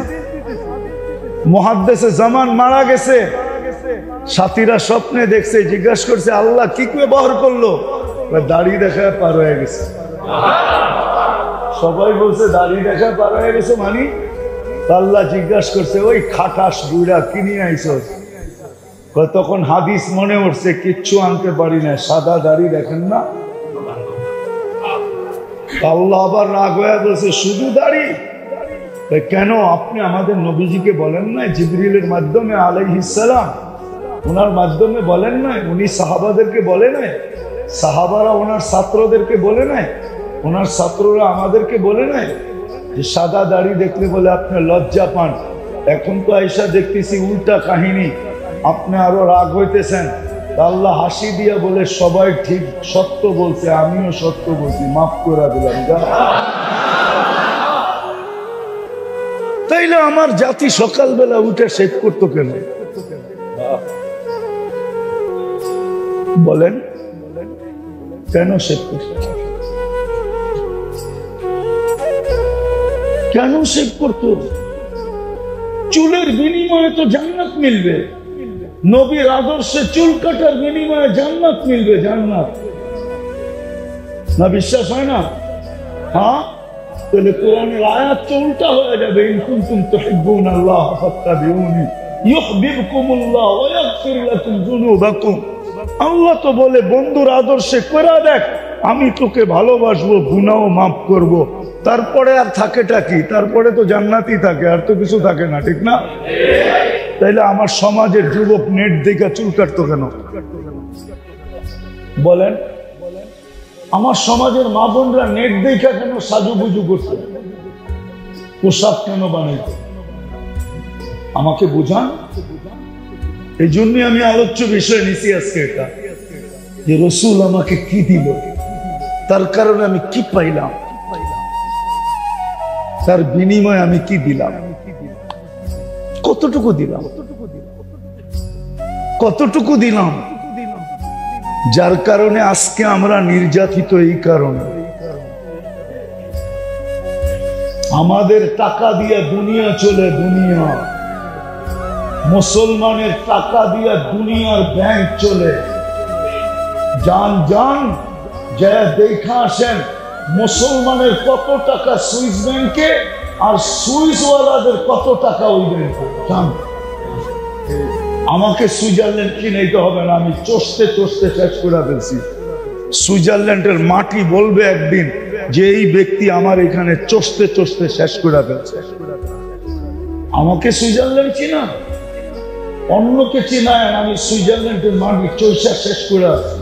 মুহাদ্দিসে জামান মারা গেছে, সাথীরা স্বপ্নে দেখছে, জিজ্ঞাসা করছে আল্লাহ কি ব্যবহার করলো? দাড়ি দেখায় পার হয়ে গেছে। সবাই বলছে দাড়ি দেখায় পার হয়ে গেছে মানে? আল্লাহ জিজ্ঞাসা করছে ওই খাটাস বুড়া কিনে আইসস? তখন হাদিস মনে উঠছে, কিচ্ছু আনতে পারি না, সাদা দাড়ি দেখেন না? আল্লাহ আবার রাগ হয়ে বলছে শুধু দাড়ি? কেন আপনি আমাদের নবীজিকে বলেন না, জিবরিলের মাধ্যমে আলাইহিস সালাম, ওনার মাধ্যমে বলেন নাই? উনি সাহাবাদেরকে বলে নাই? সাহাবারা ওনার ছাত্রদেরকে বলে নাই? ওনার ছাত্ররা আমাদেরকে বলে নাই যে সাদা দাড়ি দেখলে বলে আপনি লজ্জা পান? এখন তো আয়েশা দেখতেছি উল্টা কাহিনী, আপনি আরো রাগ হইতেছেন। আল্লাহ হাসি দিয়া বলে সবাই ঠিক সত্য বলছে, আমিও সত্য বলছি, মাফ করে দিলাম। তাই তাইলে আমার জাতি সকালবেলা উঠে শেভ করতো কেন? বলেন কেন শেভ করতো? কেন শেভ করতো? চুলের বিনিময়ে তো জান্নাত মিলবে। নবীর আদর্শে চুল কাটার বিনিময়ে জান্নাত মিলবে। জান্নাত না বিশ্বাস হয় না? হ্যাঁ, তাহলে কোরআনের আয়াত তো উল্টা হয়ে যাবে। ইন কুনতুম তুহিব্বুনাল্লাহ ফাত্তাবিউনি ইউহিব্বুকুমুল্লাহ ওয়া ইয়াগফির লাকুম যুনুবাকুম। আল্লাহ তো বলে বন্ধুর আদর্শে কইরা দেখ, আমি তোকে ভালোবাসবো, গুনাহও মাফ করব। তারপরে আর থাকেটা কি? তারপরে তো জান্নাতই থাকে, আর তো কিছু থাকে না, ঠিক না? তাইলে আমার সমাজের যুবক নেট দেখে চুল কাটতো কেন? বলেন। আমার সমাজের মা বোনরা নেট দেখে কেন সাজুগুজু করছে? পোশাক কেন বানাইত? আমাকে বুঝান। এই জন্যই আমি আলোচ্য বিষয় নিছি আজকে এটা, যে রসুল আমাকে কি দিল, তার কারণে আমি কি পাইলাম, তার বিনিময়ে আমি কি দিলাম, কতটুকু দিলাম, কতটুকু দিলাম, যার কারণে আজকে আমরা নির্যাতিত। এই কারণে আমাদের টাকা দিয়ে দুনিয়া চলে। দুনিয়া মুসলমানের টাকা দিয়ে দুনিয়ার ব্যাংক চলে। যান যান যা দেখা আসেন মুসলমানের কত টাকা সুইস ব্যাংকে, আর সুইসওয়ালাদের কত টাকা ওই ব্যাংকে। যান, আমাকে সুইজারল্যান্ড কিনাইতে হবে না, আমি চষতে চষতে শেষ করে ফেলছি। সুইজারল্যান্ডের মাটি বলবে একদিন যে এই ব্যক্তি আমার এখানে চষতে চষতে শেষ করে ফেলছে। আমাকে সুইজারল্যান্ড চিনা, অন্যকে চিনায়, আমি সুইজারল্যান্ডের মাটি চষা শেষ করে আছি।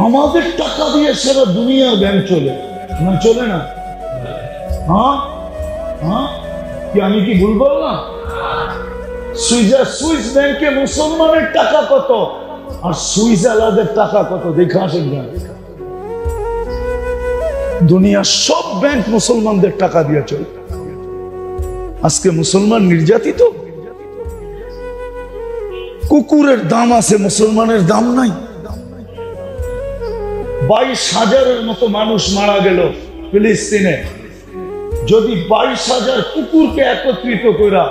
আমাদের টাকা দিয়ে সারা দুনিয়ার ব্যাংক চলে না? চলে না? হ্যাঁ হ্যাঁ, কি আমি কি ভুল বললাম? সুইস ব্যাংকে মুসলমানের টাকা কত আর সুইজারল্যান্ডের টাকা কত দেখা আসেন না? দুনিয়ার সব ব্যাংক মুসলমানদের টাকা দিয়ে চলে। আজকে মুসলমান নির্যাতিত। কুকুরের দাম আছে, মুসলমানের দাম নাই। 22,000-এর মতো মানুষ মারা গেল ফিলিস্তিনে। যদি 22,000 কুকুরকে একত্রিত করা,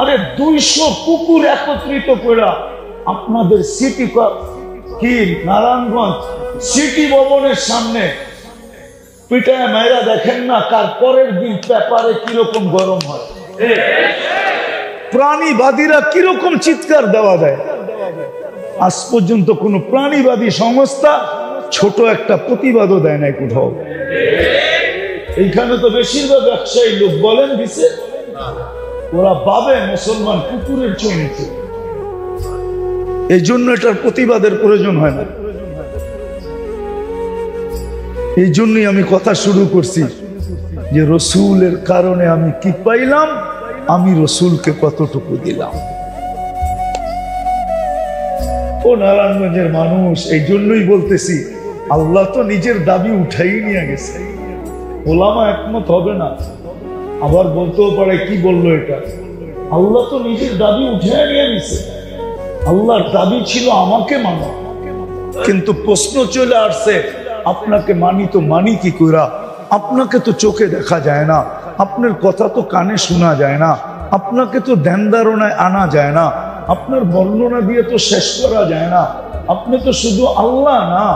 আরে 200 কুকুর একত্রিত করা আপনাদের সিটি কি নারায়ণগঞ্জ সিটি ভবনের সামনে পিটায় মায়েরা দেখেন না, কার পরের দিন পেপারে কিরকম গরম হয়, প্রাণীবাদীরা কিরকম চিৎকার দেওয়া যায়। আজ পর্যন্ত কোন প্রাণীবাদী সংস্থা ছোট একটা প্রতিবাদও দেয় নাই কোথাও। এইখানে তো বেশিরভাগ ব্যবসায়ী লোক বলেন দিছে, ওরা ভাবে মুসলমান কুকুরের চরিত্র, এই জন্য এটার প্রতিবাদের প্রয়োজন হয় না। এই জন্যই আমি কথা শুরু করছি যে রসুলের কারণে আমি কি পাইলাম, আমি রসুলকে কতটুকু দিলাম। ও নারায়ণগঞ্জের মানুষ, এই জন্যই বলতেছি আল্লাহ তো নিজের দাবি উঠাই নিয়ে গেছে। ওলামা একমত হবে না, আবার বলতেও পারে কি বললো এটা। আল্লাহ তো নিজের দাবি উঠে নিয়ে গেছে। আল্লাহর দাবি ছিল আমাকে মানো, কিন্তু প্রশ্ন চলে আসছে আপনাকে মানি তো মানি কি কইরা? আপনাকে তো চোখে দেখা যায় না, আপনার কথা তো কানে শোনা যায় না, আপনাকে তো ধ্যান ধারণায় আনা যায় না, আপনার বর্ণনা দিয়ে তো শেষ করা যায় না। আপনি তো শুধু আল্লাহ না,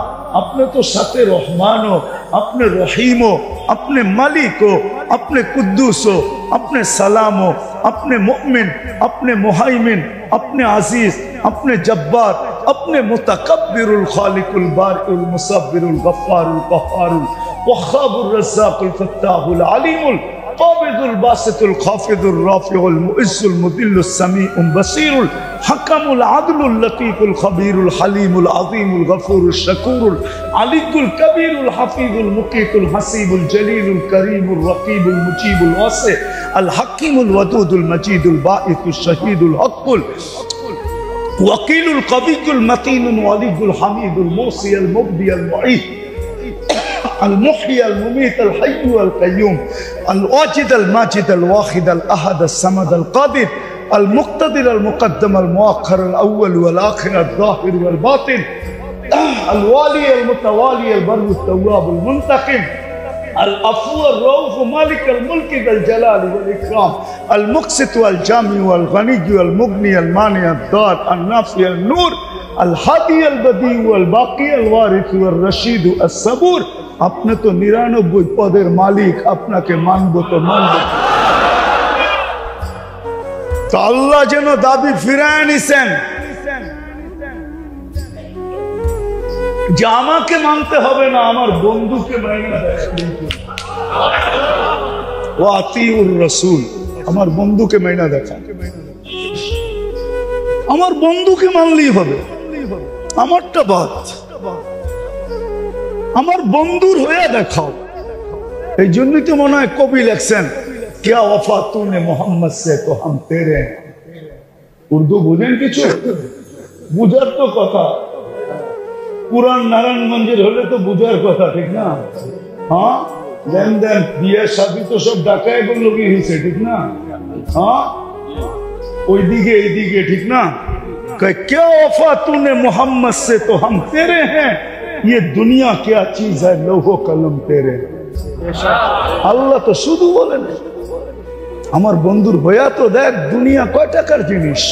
আপনি তো সাথে রহমানও, আপনি রহিমও, আপনি মালিকও, আপনি কুদ্দুসও, আপনি সালামও, আপনি মুমিন, আপনি মুহাইমিন, আপনি আজিজ, আপনি জব্বার, আপনি মুতাকাব্বিরুল খালিকুল বারিউল মুসাব্বিরুল গফফারুল কহ্হারুল ওয়াহ্হাবুর রাজ্জাকুল ফাত্তাহুল আলিমুল কাবিদুল বাসিতুল খাফিদুর রাফিউল মুইজ্জুল মুদিল্লুস সামিউল বাসীরুল হাকামুল আদলুল লতীফুল খবীরুল হালিমুল আযীমুল গফুরুশ শাকুরুল আলিকুল কবীরুল হাফিজুল মুকিতুল হাসিবুল জলিলুল করিমুর রকিবুল মুজিবুল ওয়াসি আল হাকিমুল ওয়াদুদুল মজিদুল বাঈসুশ শহীদুল হকুল ওয়াকিলুল কবিয়ুল মতিনুল ওয়ালিদুল হামিদুল মুসিয়াল মুবদিয়াল মুঈদ المحيي المميت الحي القيوم الواجد الماجد الواحد الأحد الصمد القادر المقتدر المقدم المؤخر الأول والآخر الظاهر والباطن الوالي المتوالي البر التواب المنتقم العفو الرؤوف مالك الملك ذا الجلال والإكرام المقسط والجامع والغني والمغني المانع الضار النافع النور الهادي البديع والباقي الوارث والرشيد الصبور আপনি তো 99 পদের মালিক আপনাকে মানব তো মানব তো আল্লাহ যেন দাবি ফিরায় নিছেন যে আমাকে মানতে হবে না আমার বন্ধুকে মাইনা ও আতিউর রাসূল আমার বন্ধুকে মাইনা দেখা আমার বন্ধুকে মানলেই হবে আমারটা বাদ আমার বন্ধুর হয়ে দেখাও এই জন্যই তো মনে হয় কবি লেখছেন क्या वफा तूने मोहम्मद से तो हम तेरे উর্দু বুঝেন কিছু বুঝার তো কথা পুরান নারায়ণগঞ্জের হলে তো বুঝার কথা ঠিক না হ্যাঁ লেনদেন বিয়ে শাদী তো সব ঢাকায় বললো কি হয়েছে ঠিক না হ্যাঁ ওইদিকে এইদিকে ঠিক না क्या वफा तूने मोहम्मद से तो हम तेरे हैं ये दुनिया क्या चीज है लौहो कलम तेरे আল্লাহ তো শুধু বলেন আমার বন্ধুর ভয়া তো দেখ দুনিয়া কয় টাকার জিনিস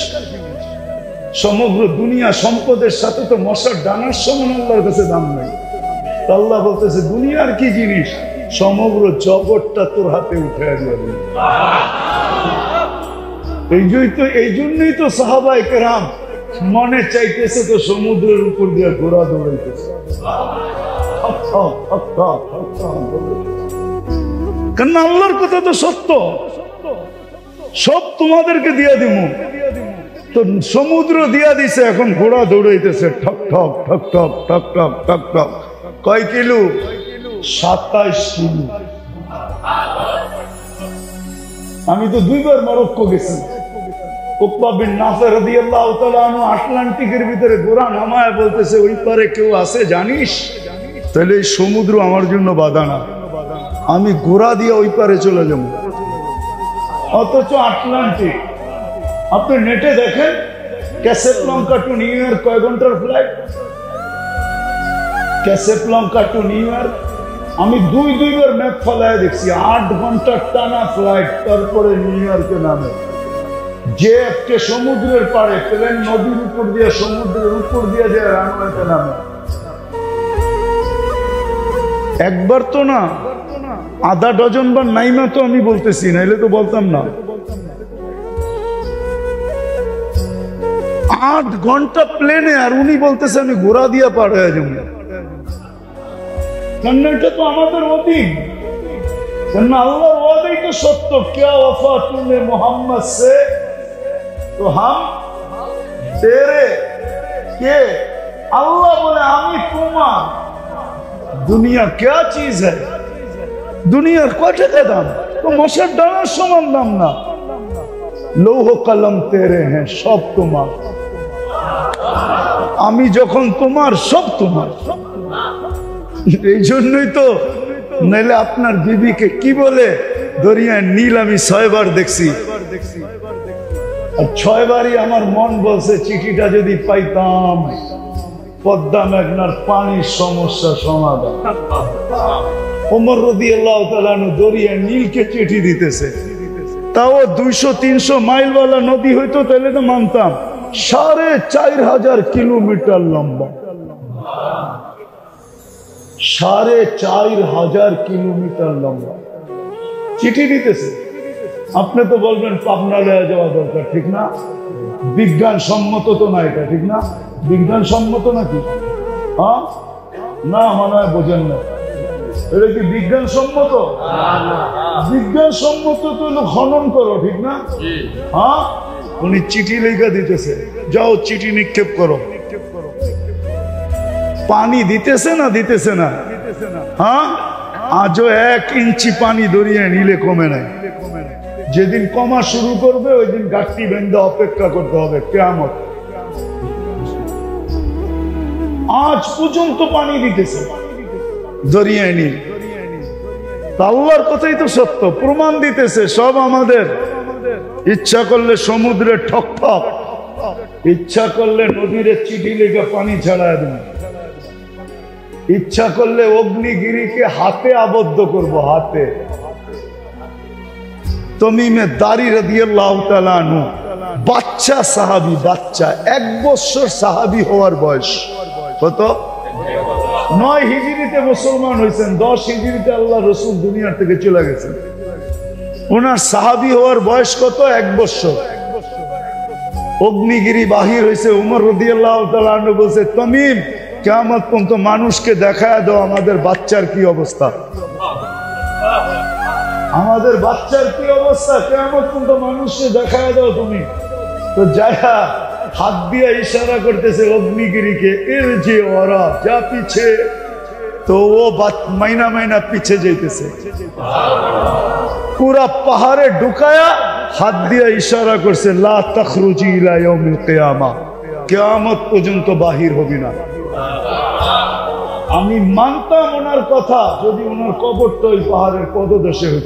সমগ্র দুনিয়া সম্পদের সাথে তো মশার ডানার সমান আল্লাহর কাছে দাম নাই আল্লাহ বলতেছে দুনিয়ার কি জিনিস সমগ্র জগৎটা তোর হাতে উঠে যাবে এই জন্যই তো সাহাবায়ে কেরাম মনে চাইতেছে তো সমুদ্রের উপর দিয়ে ঘোড়া দৌড়াইতেছে কারণ আল্লাহর কথা তো সত্য সব তোমাদেরকে দিয়ে দিব তো সমুদ্র দিয়া দিছে এখন ঘোড়া দৌড়াইতেছে ঠক ঠক ঠক ঠক ঠক ঠক ঠক ঠক কয় কিলো 27 কিলো আমি তো 2 বার মরক্কো গেছি উকবা বিন নাফি রাদিয়াল্লাহু তাআলা আনহু আটলান্টিকের ভিতরে ঘোড়া নামায় বলতেছে ওই পারে কেউ আছে জানিস তাহলে এই সমুদ্র আমার জন্য বাধা না আমি ঘোড়া দিয়ে ওই পারে চলে যাব অথচ আটলান্টিক আপনি নেটে দেখেন ক্যাসাব্লাঙ্কা টু নিউ ইয়র্ক কয় ঘন্টার flight Casablanca two new York আমি দুইবার ম্যাপ ফলায় দেখছি 8 ঘন্টার টানা ফ্লাইট তারপরে নিউ ইয়র্কে নামে যে একটা সমুদ্রের পাড়ে প্লেন নদীর উপর দিয়ে সমুদ্রের উপর দিয়ে যায় রানওয়েতে নামে একবার তো না আধা ডজন বার নাইমা তো আমি বলতেছি নাইলে তো বলতাম না 8 ঘন্টা প্লেনে আর উনি বলতেছে আমি ঘোড়া দিয়া পার হয়ে যাবো কারণ এটা তো আমাদের অধীন কারণ আল্লাহর ওয়াদাই তো সত্য क्या वफा तूने मोहम्मद से तो हम तेरे के अल्लाह बोले আমি তোমার दुनिया क्या चीज है दुनियार কয় টাকা দাম তো মশার ডানার সমান দাম না লৌহ কলম তেরে हैं সব তোমার আমি যখন তোমার সব তোমার এই জন্যই তো নাইলে আপনার বিবিকে কি বলে দরিয়ায় নীল আমি 6 বার দেখছি আর 6 বারই আমার মন বলছে চিঠিটা যদি পাইতাম পদ্মা মেঘনার পানির সমস্যা সমাধান ওমর রাদিয়াল্লাহু তাআলা দরিয়ায় নীলকে চিঠি দিতেছে তাও 200-300 মাইলওয়ালা নদী হইতো তাহলে তো মানতাম 4500 কিলোমিটার লম্বা 4500 কিলোমিটার লম্বা চিঠি দিতেছে আপনি তো বলবেন পাবনা লয়ে যাওয়া দরকার ঠিক না বিজ্ঞান সম্মত তো না এটা ঠিক না বিজ্ঞান সম্মত নাকি হ্যাঁ না মনে হয় বোঝেন না এটা কি বিজ্ঞান সম্মত বিজ্ঞান সম্মত তো হলো খনন করো ঠিক না হ্যাঁ উনি চিঠি লেখা দিতেছে যাও চিঠি নিক্ষেপ করো পানি দিতেছে না হ্যাঁ আজও 1 ইঞ্চি পানি দরিয়ায় নিলে কমে নাই যেদিন কমা শুরু করবে ওই দিন ঘাটতি বেঁধে অপেক্ষা করতে হবে কিয়ামত আজ পর্যন্ত পানি দিতেছে দরিয়ায় নীল। আল্লাহর কথাই তো সত্য, প্রমাণ দিতেছে সব আমাদের। ইচ্ছা করলে সমুদ্রে ঠক ঠক, ইচ্ছা করলে নদীর চিঠি লেগে পানি ছাড়ায় দেন, ইচ্ছা করলে অগ্নিগিরিকে হাতে আবদ্ধ করব, হাতে। তমিমে দারি রাদিয়াল্লাহু তাআলা আনহু, বাচ্চা সাহাবী, বাচ্চা 1 বছর সাহাবী হওয়ার বয়স। কত? 9 হিজরিতে মুসলমান হয়েছেন, 10 হিজরিতে আল্লাহ রসুল দুনিয়া থেকে চলে গেছেন। ওনার সাহাবী হওয়ার বয়স কত? 1 বছর। অগ্নিগিরি বাহির হয়েছে। উমর রাদিয়াল্লাহু তাআলা আনহু বলছে, তমিম, কিয়ামত পর্যন্ত মানুষকে দেখায় দাও আমাদের বাচ্চার কি অবস্থা, আমাদের বাচ্চার কি অবস্থা, কিয়ামত পর্যন্ত মানুষকে দেখায় দাও তুমি। তো যারা হাত দিয়ে ইশারা করতেছে অগ্নিগিরিকে, এর যে ওরা যা পিছে, তো ও মাইনা মাইনা পিছে যাইতেছে। পুরা পাহাড়ে ঢুকায়া হাত দিয়ে ইশারা করছে, লা তাখরুজি ইলা ইয়াউমিল কিয়ামা, কিয়ামত পর্যন্ত বাহির হবি না। আমি মানতাম ওনার কথা যদি ওনার কবরটা ওই পাহাড়ের পদদেশে হতো।